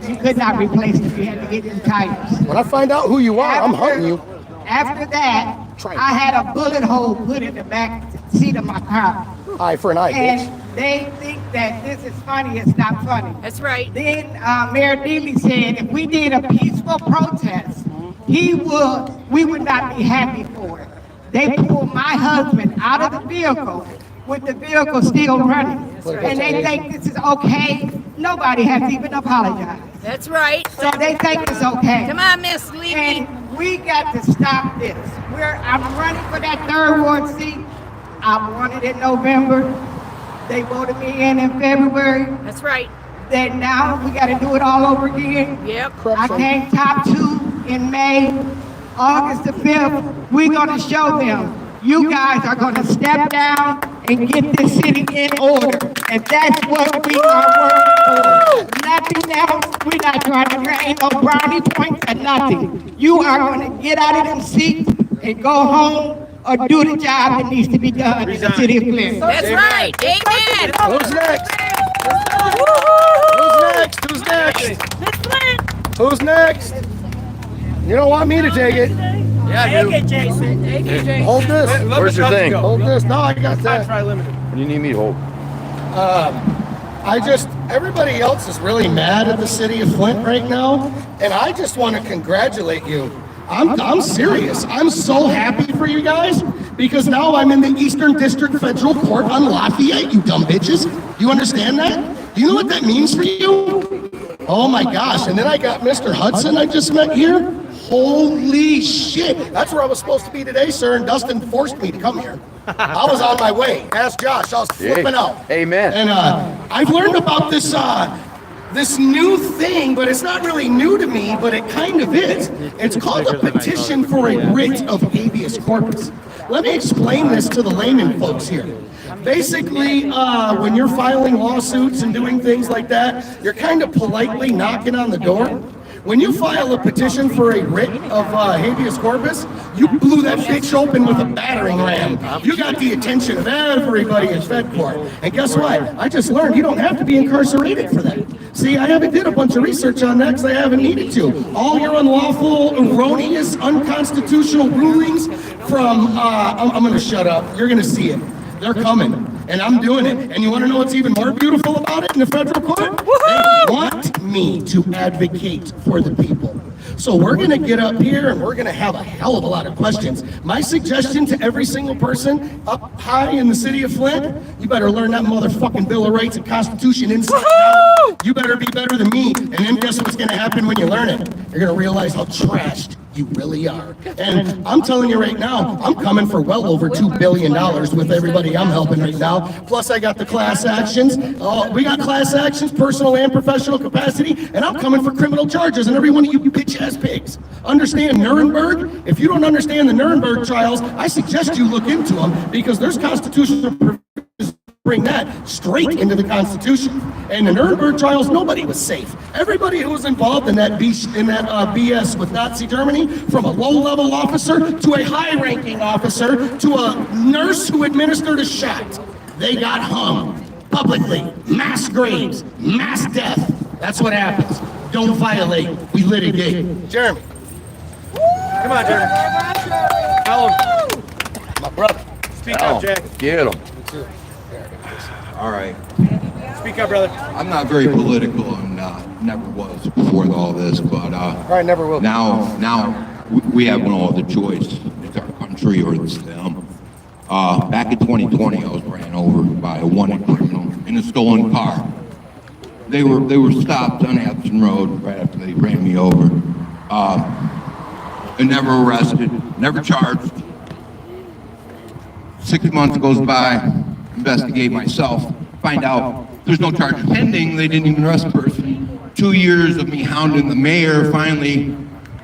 Speaker 14: you could not replace them. You had to get new tires.
Speaker 5: When I find out who you are, I'm hunting you.
Speaker 14: After that, I had a bullet hole put in the back seat of my car.
Speaker 5: Eye for an eye,
Speaker 14: And
Speaker 5: bitch.
Speaker 14: they think that this is funny. It's not funny.
Speaker 10: That's right.
Speaker 14: Then Mayor Dealey said if we did a peaceful protest, we would not be happy for it. They pulled my husband out of the vehicle with the vehicle still running. And they think this is okay. Nobody has even apologized.
Speaker 10: That's right.
Speaker 14: So they think it's okay.
Speaker 10: Come on, Miss Lee.
Speaker 14: And we got to stop this. I'm running for that 3rd Ward seat. I won it in November. They voted me in February.
Speaker 10: That's right.
Speaker 14: Then now we got to do it all over again.
Speaker 10: Yep.
Speaker 14: I came top 2 in May. August the 5th, we're going to show them. You guys are going to step down and get this city in order. And that's what we are working for. Nothing else. We're not trying to, there ain't no brownie points or nothing. You are going to get out of them seats and go home or do the job that needs to be done in the city of Flint.
Speaker 10: That's right. Amen.
Speaker 5: Who's next? Who's next? Who's next? You don't want me to take it.
Speaker 8: Yeah,
Speaker 10: Take it, Jason. Take it, Jason.
Speaker 5: Hold this.
Speaker 8: Where's your thing?
Speaker 5: Hold this. No, I got that.
Speaker 8: What do you need me to hold?
Speaker 5: Everybody else is really mad at the city of Flint right now, and I just want to congratulate you. I'm serious. I'm so happy for you guys because now I'm in the Eastern District Federal Court on Lafayette, you dumb bitches. You understand that? Do you know what that means for you? Oh my gosh. And then I got Mr. Hudson I just met here. Holy shit. That's where I was supposed to be today, sir, and Dustin forced me to come here. I was on my way. Ask Josh. I was flipping out.
Speaker 8: Amen.
Speaker 5: And I've learned about this new thing, but it's not really new to me, but it kind of is. It's called a petition for a writ of habeas corpus. Let me explain this to the layman folks here. Basically, when you're filing lawsuits and doing things like that, you're kind of politely knocking on the door. When you file a petition for a writ of habeas corpus, you blew that bitch open with a battering ram. You got the attention of everybody in Fed court. And guess what? I just learned you don't have to be incarcerated for that. See, I haven't did a bunch of research on that because I haven't needed to. All your unlawful, erroneous, unconstitutional rulings from, I'm going to shut up. You're going to see it. They're coming, and I'm doing it. And you want to know what's even more beautiful about it in the federal court? They want me to advocate for the people. So we're going to get up here, and we're going to have a hell of a lot of questions. My suggestion to every single person up high in the city of Flint, you better learn that motherfucking Bill of Rights and Constitution inside out. You better be better than me, and then guess what's going to happen when you learn it? You're going to realize how trashed you really are. And I'm telling you right now, I'm coming for well over $2 billion with everybody I'm helping right now. Plus I got the class actions. We got class actions, personal and professional capacity, and I'm coming for criminal charges and every one of you bitch ass pigs. Understand Nuremberg? If you don't understand the Nuremberg trials, I suggest you look into them because there's constitutional provisions bring that straight into the Constitution. And the Nuremberg trials, nobody was safe. Everybody who was involved in that BS with Nazi Germany, from a low-level officer to a high-ranking officer to a nurse who administered a shot, they got hung publicly. Mass graves, mass death. That's what happens. don't violate, we litigate. Jeremy.
Speaker 7: Come on, Jeremy. Tell him.
Speaker 5: My brother.
Speaker 7: Speak up, Jack.
Speaker 8: Get him. All right.
Speaker 7: Speak up, brother.
Speaker 15: I'm not very political and never was before all this, but
Speaker 5: I never will.
Speaker 15: Now we have no other choice. It's our country or it's them. Back in 2020, I was ran over by a wanted criminal in a stolen car. They were stopped on Addison Road right after they ran me over. And never arrested, never charged. 6 months goes by, investigate myself, find out there's no charge pending, they didn't even arrest the person. 2 years of me hounding the mayor finally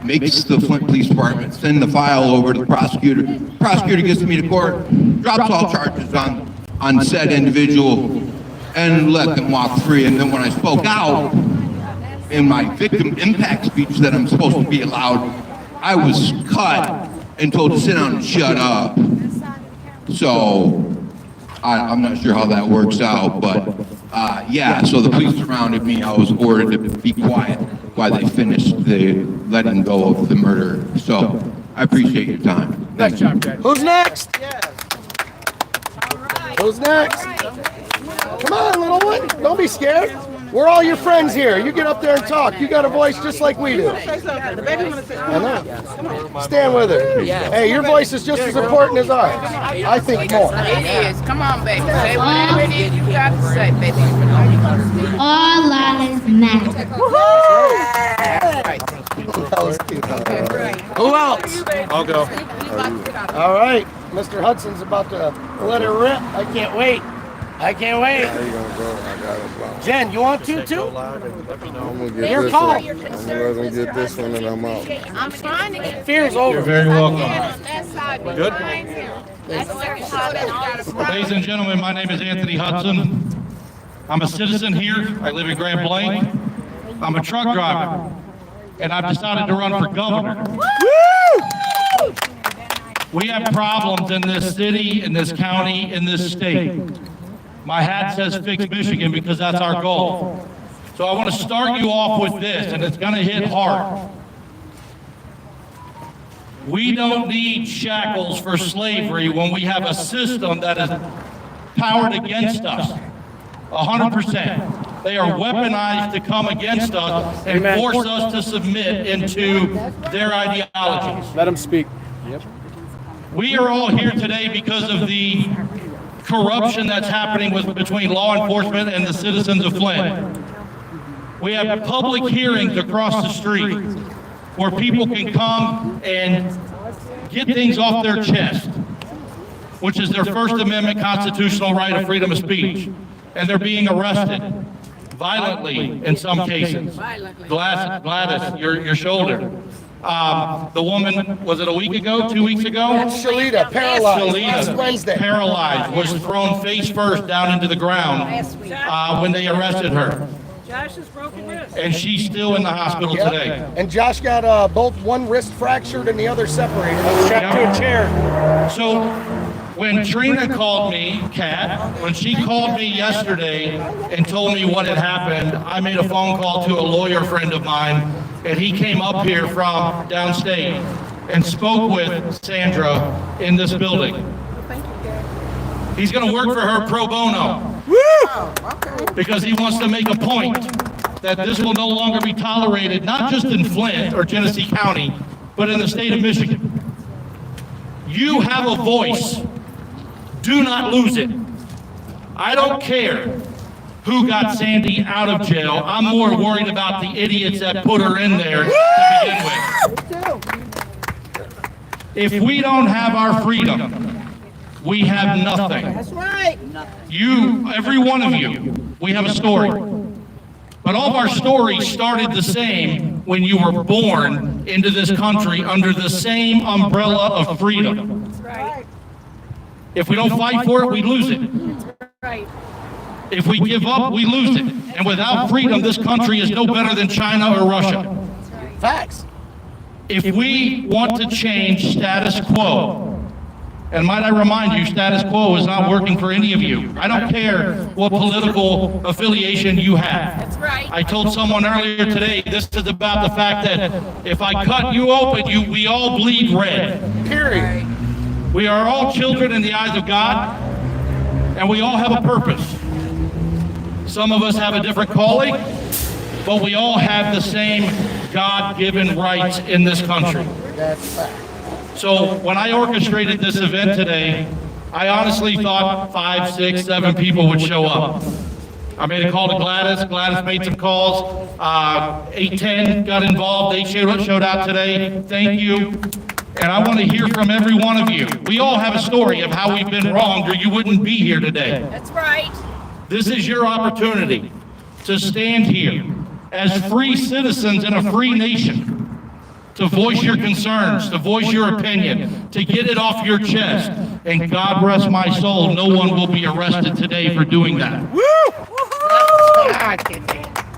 Speaker 15: makes the Flint Police Department send the file over to the prosecutor. Prosecutor gets me to court, drops all charges on said individual, and let them walk free. And then when I spoke out in my victim impact speech that I'm supposed to be allowed, I was cut and told to sit down and shut up. So I'm not sure how that works out, but yeah, so the police surrounded me. I was ordered to be quiet while they finished the letting go of the murder. So I appreciate your time.
Speaker 5: Nice job, Jack. Who's next? Who's next? Come on, little one. Don't be scared. We're all your friends here. You get up there and talk. You got a voice just like we do. I know. Stand with her. Hey, your voice is just as important as ours. I think more.
Speaker 4: It is. Come on, baby. Say whatever it is you got to say, baby.
Speaker 16: All lives matter.
Speaker 5: That was cute. Who else?
Speaker 7: I'll go.
Speaker 5: All right. Mr. Hudson's about to let it rip. I can't wait. I can't wait.
Speaker 1: How you gonna go? I got a block.
Speaker 5: Jen, you want to too?
Speaker 1: I'm gonna get
Speaker 5: Your
Speaker 1: this
Speaker 5: call.
Speaker 1: one. I'm gonna let them get this one and I'm out.
Speaker 4: I'm trying to get
Speaker 5: Fear's over.
Speaker 13: You're very welcome.
Speaker 7: Good.
Speaker 2: Ladies and gentlemen, my name is Anthony Hudson. I'm a citizen here. I live in Grand Blanc. I'm a truck driver, and I've decided to run for governor. We have problems in this city, in this county, in this state. My hat says Fix Michigan because that's our goal. So I want to start you off with this, and it's going to hit hard. We don't need shackles for slavery when we have a system that is powered against us. 100%. They are weaponized to come against us and force us to submit into their ideologies.
Speaker 7: Let him speak. Yep.
Speaker 2: We are all here today because of the corruption that's happening between law enforcement and the citizens of Flint. We have public hearings across the street where people can come and get things off their chest, which is their First Amendment constitutional right of freedom of speech. And they're being arrested violently in some cases. Gladys, your shoulder. The woman, was it a week ago, 2 weeks ago?
Speaker 5: Shalita, paralyzed. Last
Speaker 2: Shalita,
Speaker 5: Wednesday.
Speaker 2: paralyzed, was thrown face first down into the ground when they arrested her.
Speaker 10: Josh's broken wrist.
Speaker 2: And she's still in the hospital
Speaker 5: Yep.
Speaker 2: today.
Speaker 5: And Josh got both one wrist fractured and the other separated.
Speaker 7: Strapped to a chair.
Speaker 2: So when Trina called me, Kat, when she called me yesterday and told me what had happened, I made a phone call to a lawyer friend of mine, and he came up here from downstate and spoke with Sandra in this building. He's going to work for her pro bono. Because he wants to make a point that this will no longer be tolerated, not just in Flint or Genesee County, but in the state of Michigan. You have a voice. Do not lose it. I don't care who got Sandy out of jail. I'm more worried about the idiots that put her in there to begin with. If we don't have our freedom, we have nothing.
Speaker 4: That's right.
Speaker 2: You, every one of you, we have a story. But all of our stories started the same when you were born into this country under the same umbrella of freedom.
Speaker 10: Right.
Speaker 2: If we don't fight for it, we lose it.
Speaker 10: Right.
Speaker 2: If we give up, we lose it. And without freedom, this country is no better than China or Russia.
Speaker 5: Facts.
Speaker 2: If we want to change status quo, And might I remind you, status quo is not working for any of you. I don't care what political affiliation you have.
Speaker 10: That's right.
Speaker 2: I told someone earlier today, this is about the fact that if I cut you open, we all bleed red. Period. We are all children in the eyes of God, and we all have a purpose. Some of us have a different calling, but we all have the same God-given rights in this country. So when I orchestrated this event today, I honestly thought 5, 6, 7 people would show up. I made a call to Gladys. Gladys made some calls. 810 got involved. They showed out today. Thank you. And I want to hear from every one of you. We all have a story of how we've been wronged or you wouldn't be here today.
Speaker 10: That's right.
Speaker 2: This is your opportunity to stand here as free citizens in a free nation, to voice your concerns, to voice your opinion, to get it off your chest. And God rest my soul, no one will be arrested today for doing that.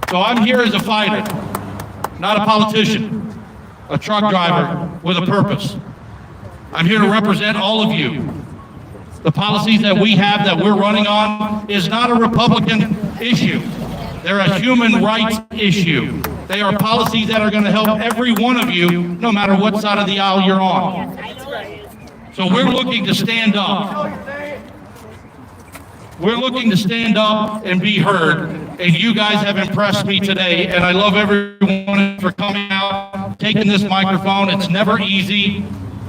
Speaker 2: So I'm here as a fighter, not a politician, a truck driver with a purpose. I'm here to represent all of you. The policies that we have that we're running on is not a Republican issue. They're a human rights issue. They are policies that are going to help every one of you, no matter what side of the aisle you're on. So we're looking to stand up. We're looking to stand up and be heard. And you guys have impressed me today. And I love everyone for coming out, taking this microphone. It's never easy.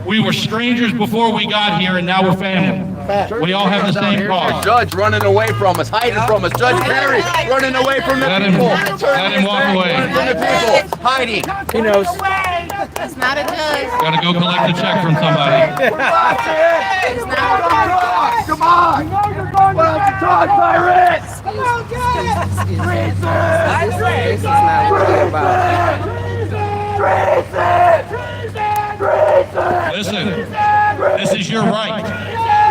Speaker 2: We were strangers before we got here, and now we're family. We all have the same cause.
Speaker 8: Judge running away from us, hiding from us. Judge Perry running away from the people.
Speaker 2: Let him walk away.
Speaker 8: From the people, hiding.
Speaker 7: He knows.
Speaker 3: That's not a judge.
Speaker 2: Gotta go collect a check from somebody.
Speaker 8: Come on! Well, you talk, pirates!
Speaker 3: Come on, judge! This is not what we're about.
Speaker 2: Listen, this is your right.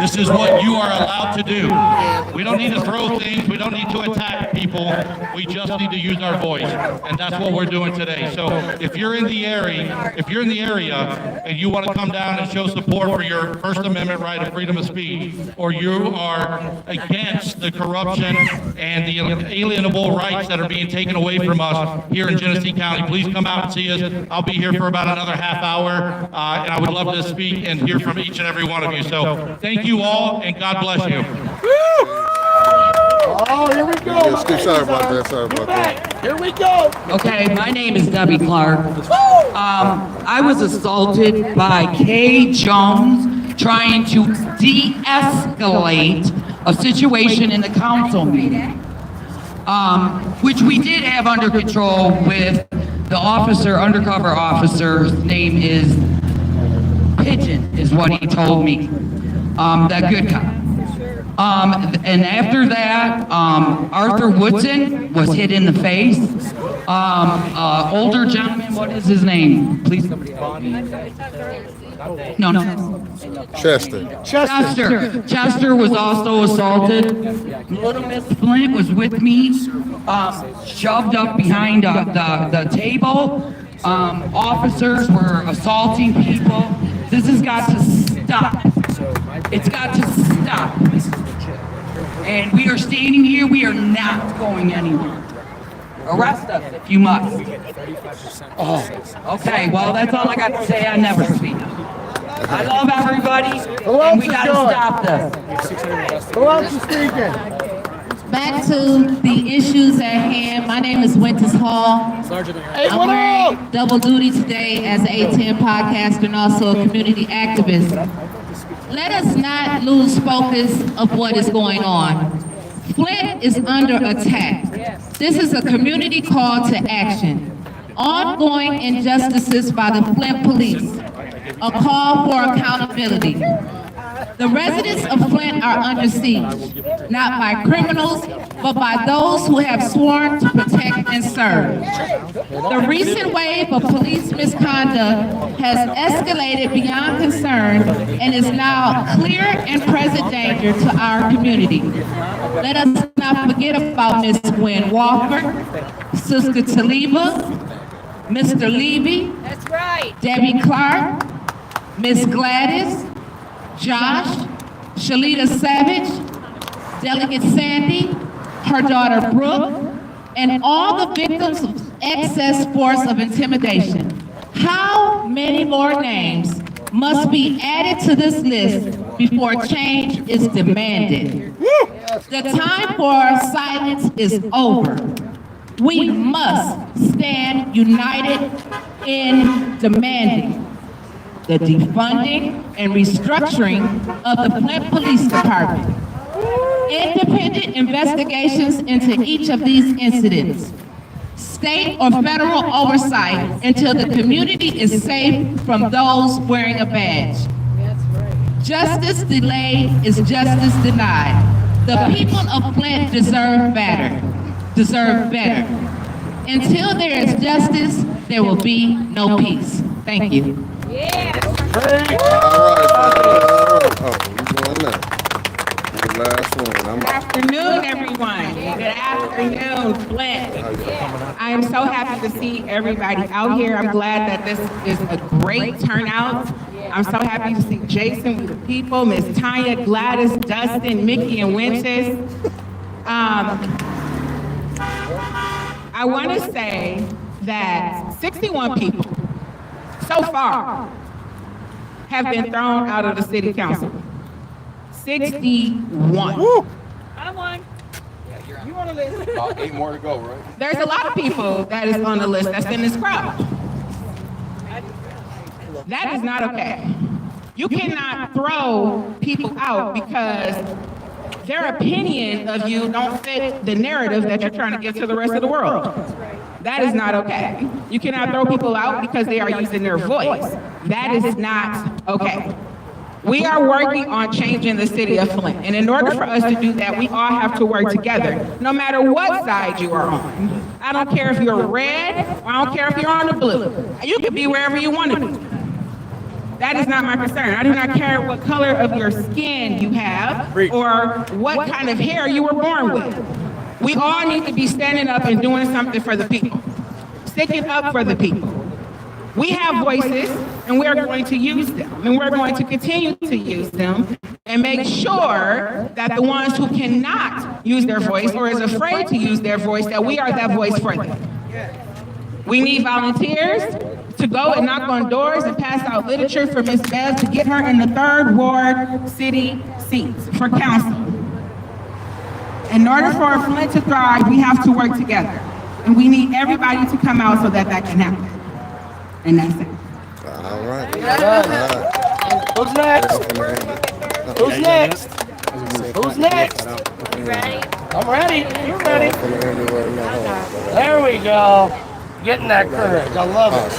Speaker 2: This is what you are allowed to do. We don't need to throw things. We don't need to attack people. We just need to use our voice. And that's what we're doing today. So if you're in the area, and you want to come down and show support for your First Amendment right of freedom of speech, or you are against the corruption and the alienable rights that are being taken away from us here in Genesee County, please come out and see us. I'll be here for about another half hour, and I would love to speak and hear from each and every one of you. So thank you all, and God bless you.
Speaker 5: Oh, here we go.
Speaker 1: Yes, sorry about that. Sorry about that.
Speaker 5: Here we go.
Speaker 17: Okay, my name is Debbie Clark. I was assaulted by Kay Jones trying to de-escalate a situation in the council meeting, which we did have under control with the officer, undercover officer. His name is Pigeon, is what he told me. That good cop. And after that, Arthur Woodson was hit in the face. Older gentleman, what is his name? Please. No. Chester was also assaulted. Little Miss Flint was with me, shoved up behind the table. Officers were assaulting people. This has got to stop. It's got to stop. And we are standing here. We are not going anywhere. Arrest us if you must. Okay, well, that's all I got to say. I never speak. I love everybody, and we got to stop this.
Speaker 5: Who else is speaking?
Speaker 18: Back to the issues at hand. My name is Winters Hall. I'm wearing double duty today as an A10 podcaster and also a community activist. Let us not lose focus of what is going on. Flint is under attack. This is a community call to action. Ongoing injustices by the Flint police. A call for accountability. The residents of Flint are under siege, not by criminals, but by those who have sworn to protect and serve. The recent wave of police misconduct has escalated beyond concern and is now clear and present danger to our community. Let us not forget about Ms. Gwen Walker, Sister Taliba, Mr. Levy,
Speaker 10: That's right.
Speaker 18: Debbie Clark, Miss Gladys, Josh, Shalita Savage, Delegate Sandy, her daughter Brooke, and all the victims of excess force of intimidation. How many more names must be added to this list before change is demanded? The time for silence is over. We must stand united in demanding the defunding and restructuring of the Flint Police Department. Independent investigations into each of these incidents. State or federal oversight until the community is safe from those wearing a badge. Justice delayed is justice denied. The people of Flint deserve better. Until there is justice, there will be no peace. Thank you.
Speaker 11: Good afternoon, everyone. Good afternoon, Flint. I am so happy to see everybody out here. I'm glad that this is a great turnout. I'm so happy to see Jason with the people, Miss Tanya, Gladys, Dustin, Mickey, and Winches. I want to say that 61 people so far have been thrown out of the city council. 61.
Speaker 10: I'm one.
Speaker 11: You on the list?
Speaker 8: About 8 more to go, right?
Speaker 11: There's a lot of people that is on the list that's in this crowd. That is not okay. You cannot throw people out because their opinion of you don't fit the narrative that you're trying to give to the rest of the world. That is not okay. You cannot throw people out because they are using their voice. That is not okay. We are working on changing the city of Flint. And in order for us to do that, we all have to work together, no matter what side you are on. I don't care if you're red, or I don't care if you're on the blue. You can be wherever you want to be. That is not my concern. I do not care what color of your skin you have or what kind of hair you were born with. We all need to be standing up and doing something for the people. Sticking up for the people. We have voices, and we're going to use them, and we're going to continue to use them and make sure that the ones who cannot use their voice or is afraid to use their voice, that we are that voice for them. We need volunteers to go and knock on doors and pass out literature for Ms. Bev to get her in the 3rd Ward city seats for council. In order for Flint to thrive, we have to work together, and we need everybody to come out so that that can happen. And that's it.
Speaker 1: All right.
Speaker 7: Who's next? Who's next? Who's next?
Speaker 10: You ready?
Speaker 7: I'm ready. You're ready. There we go. Getting that courage. I love it.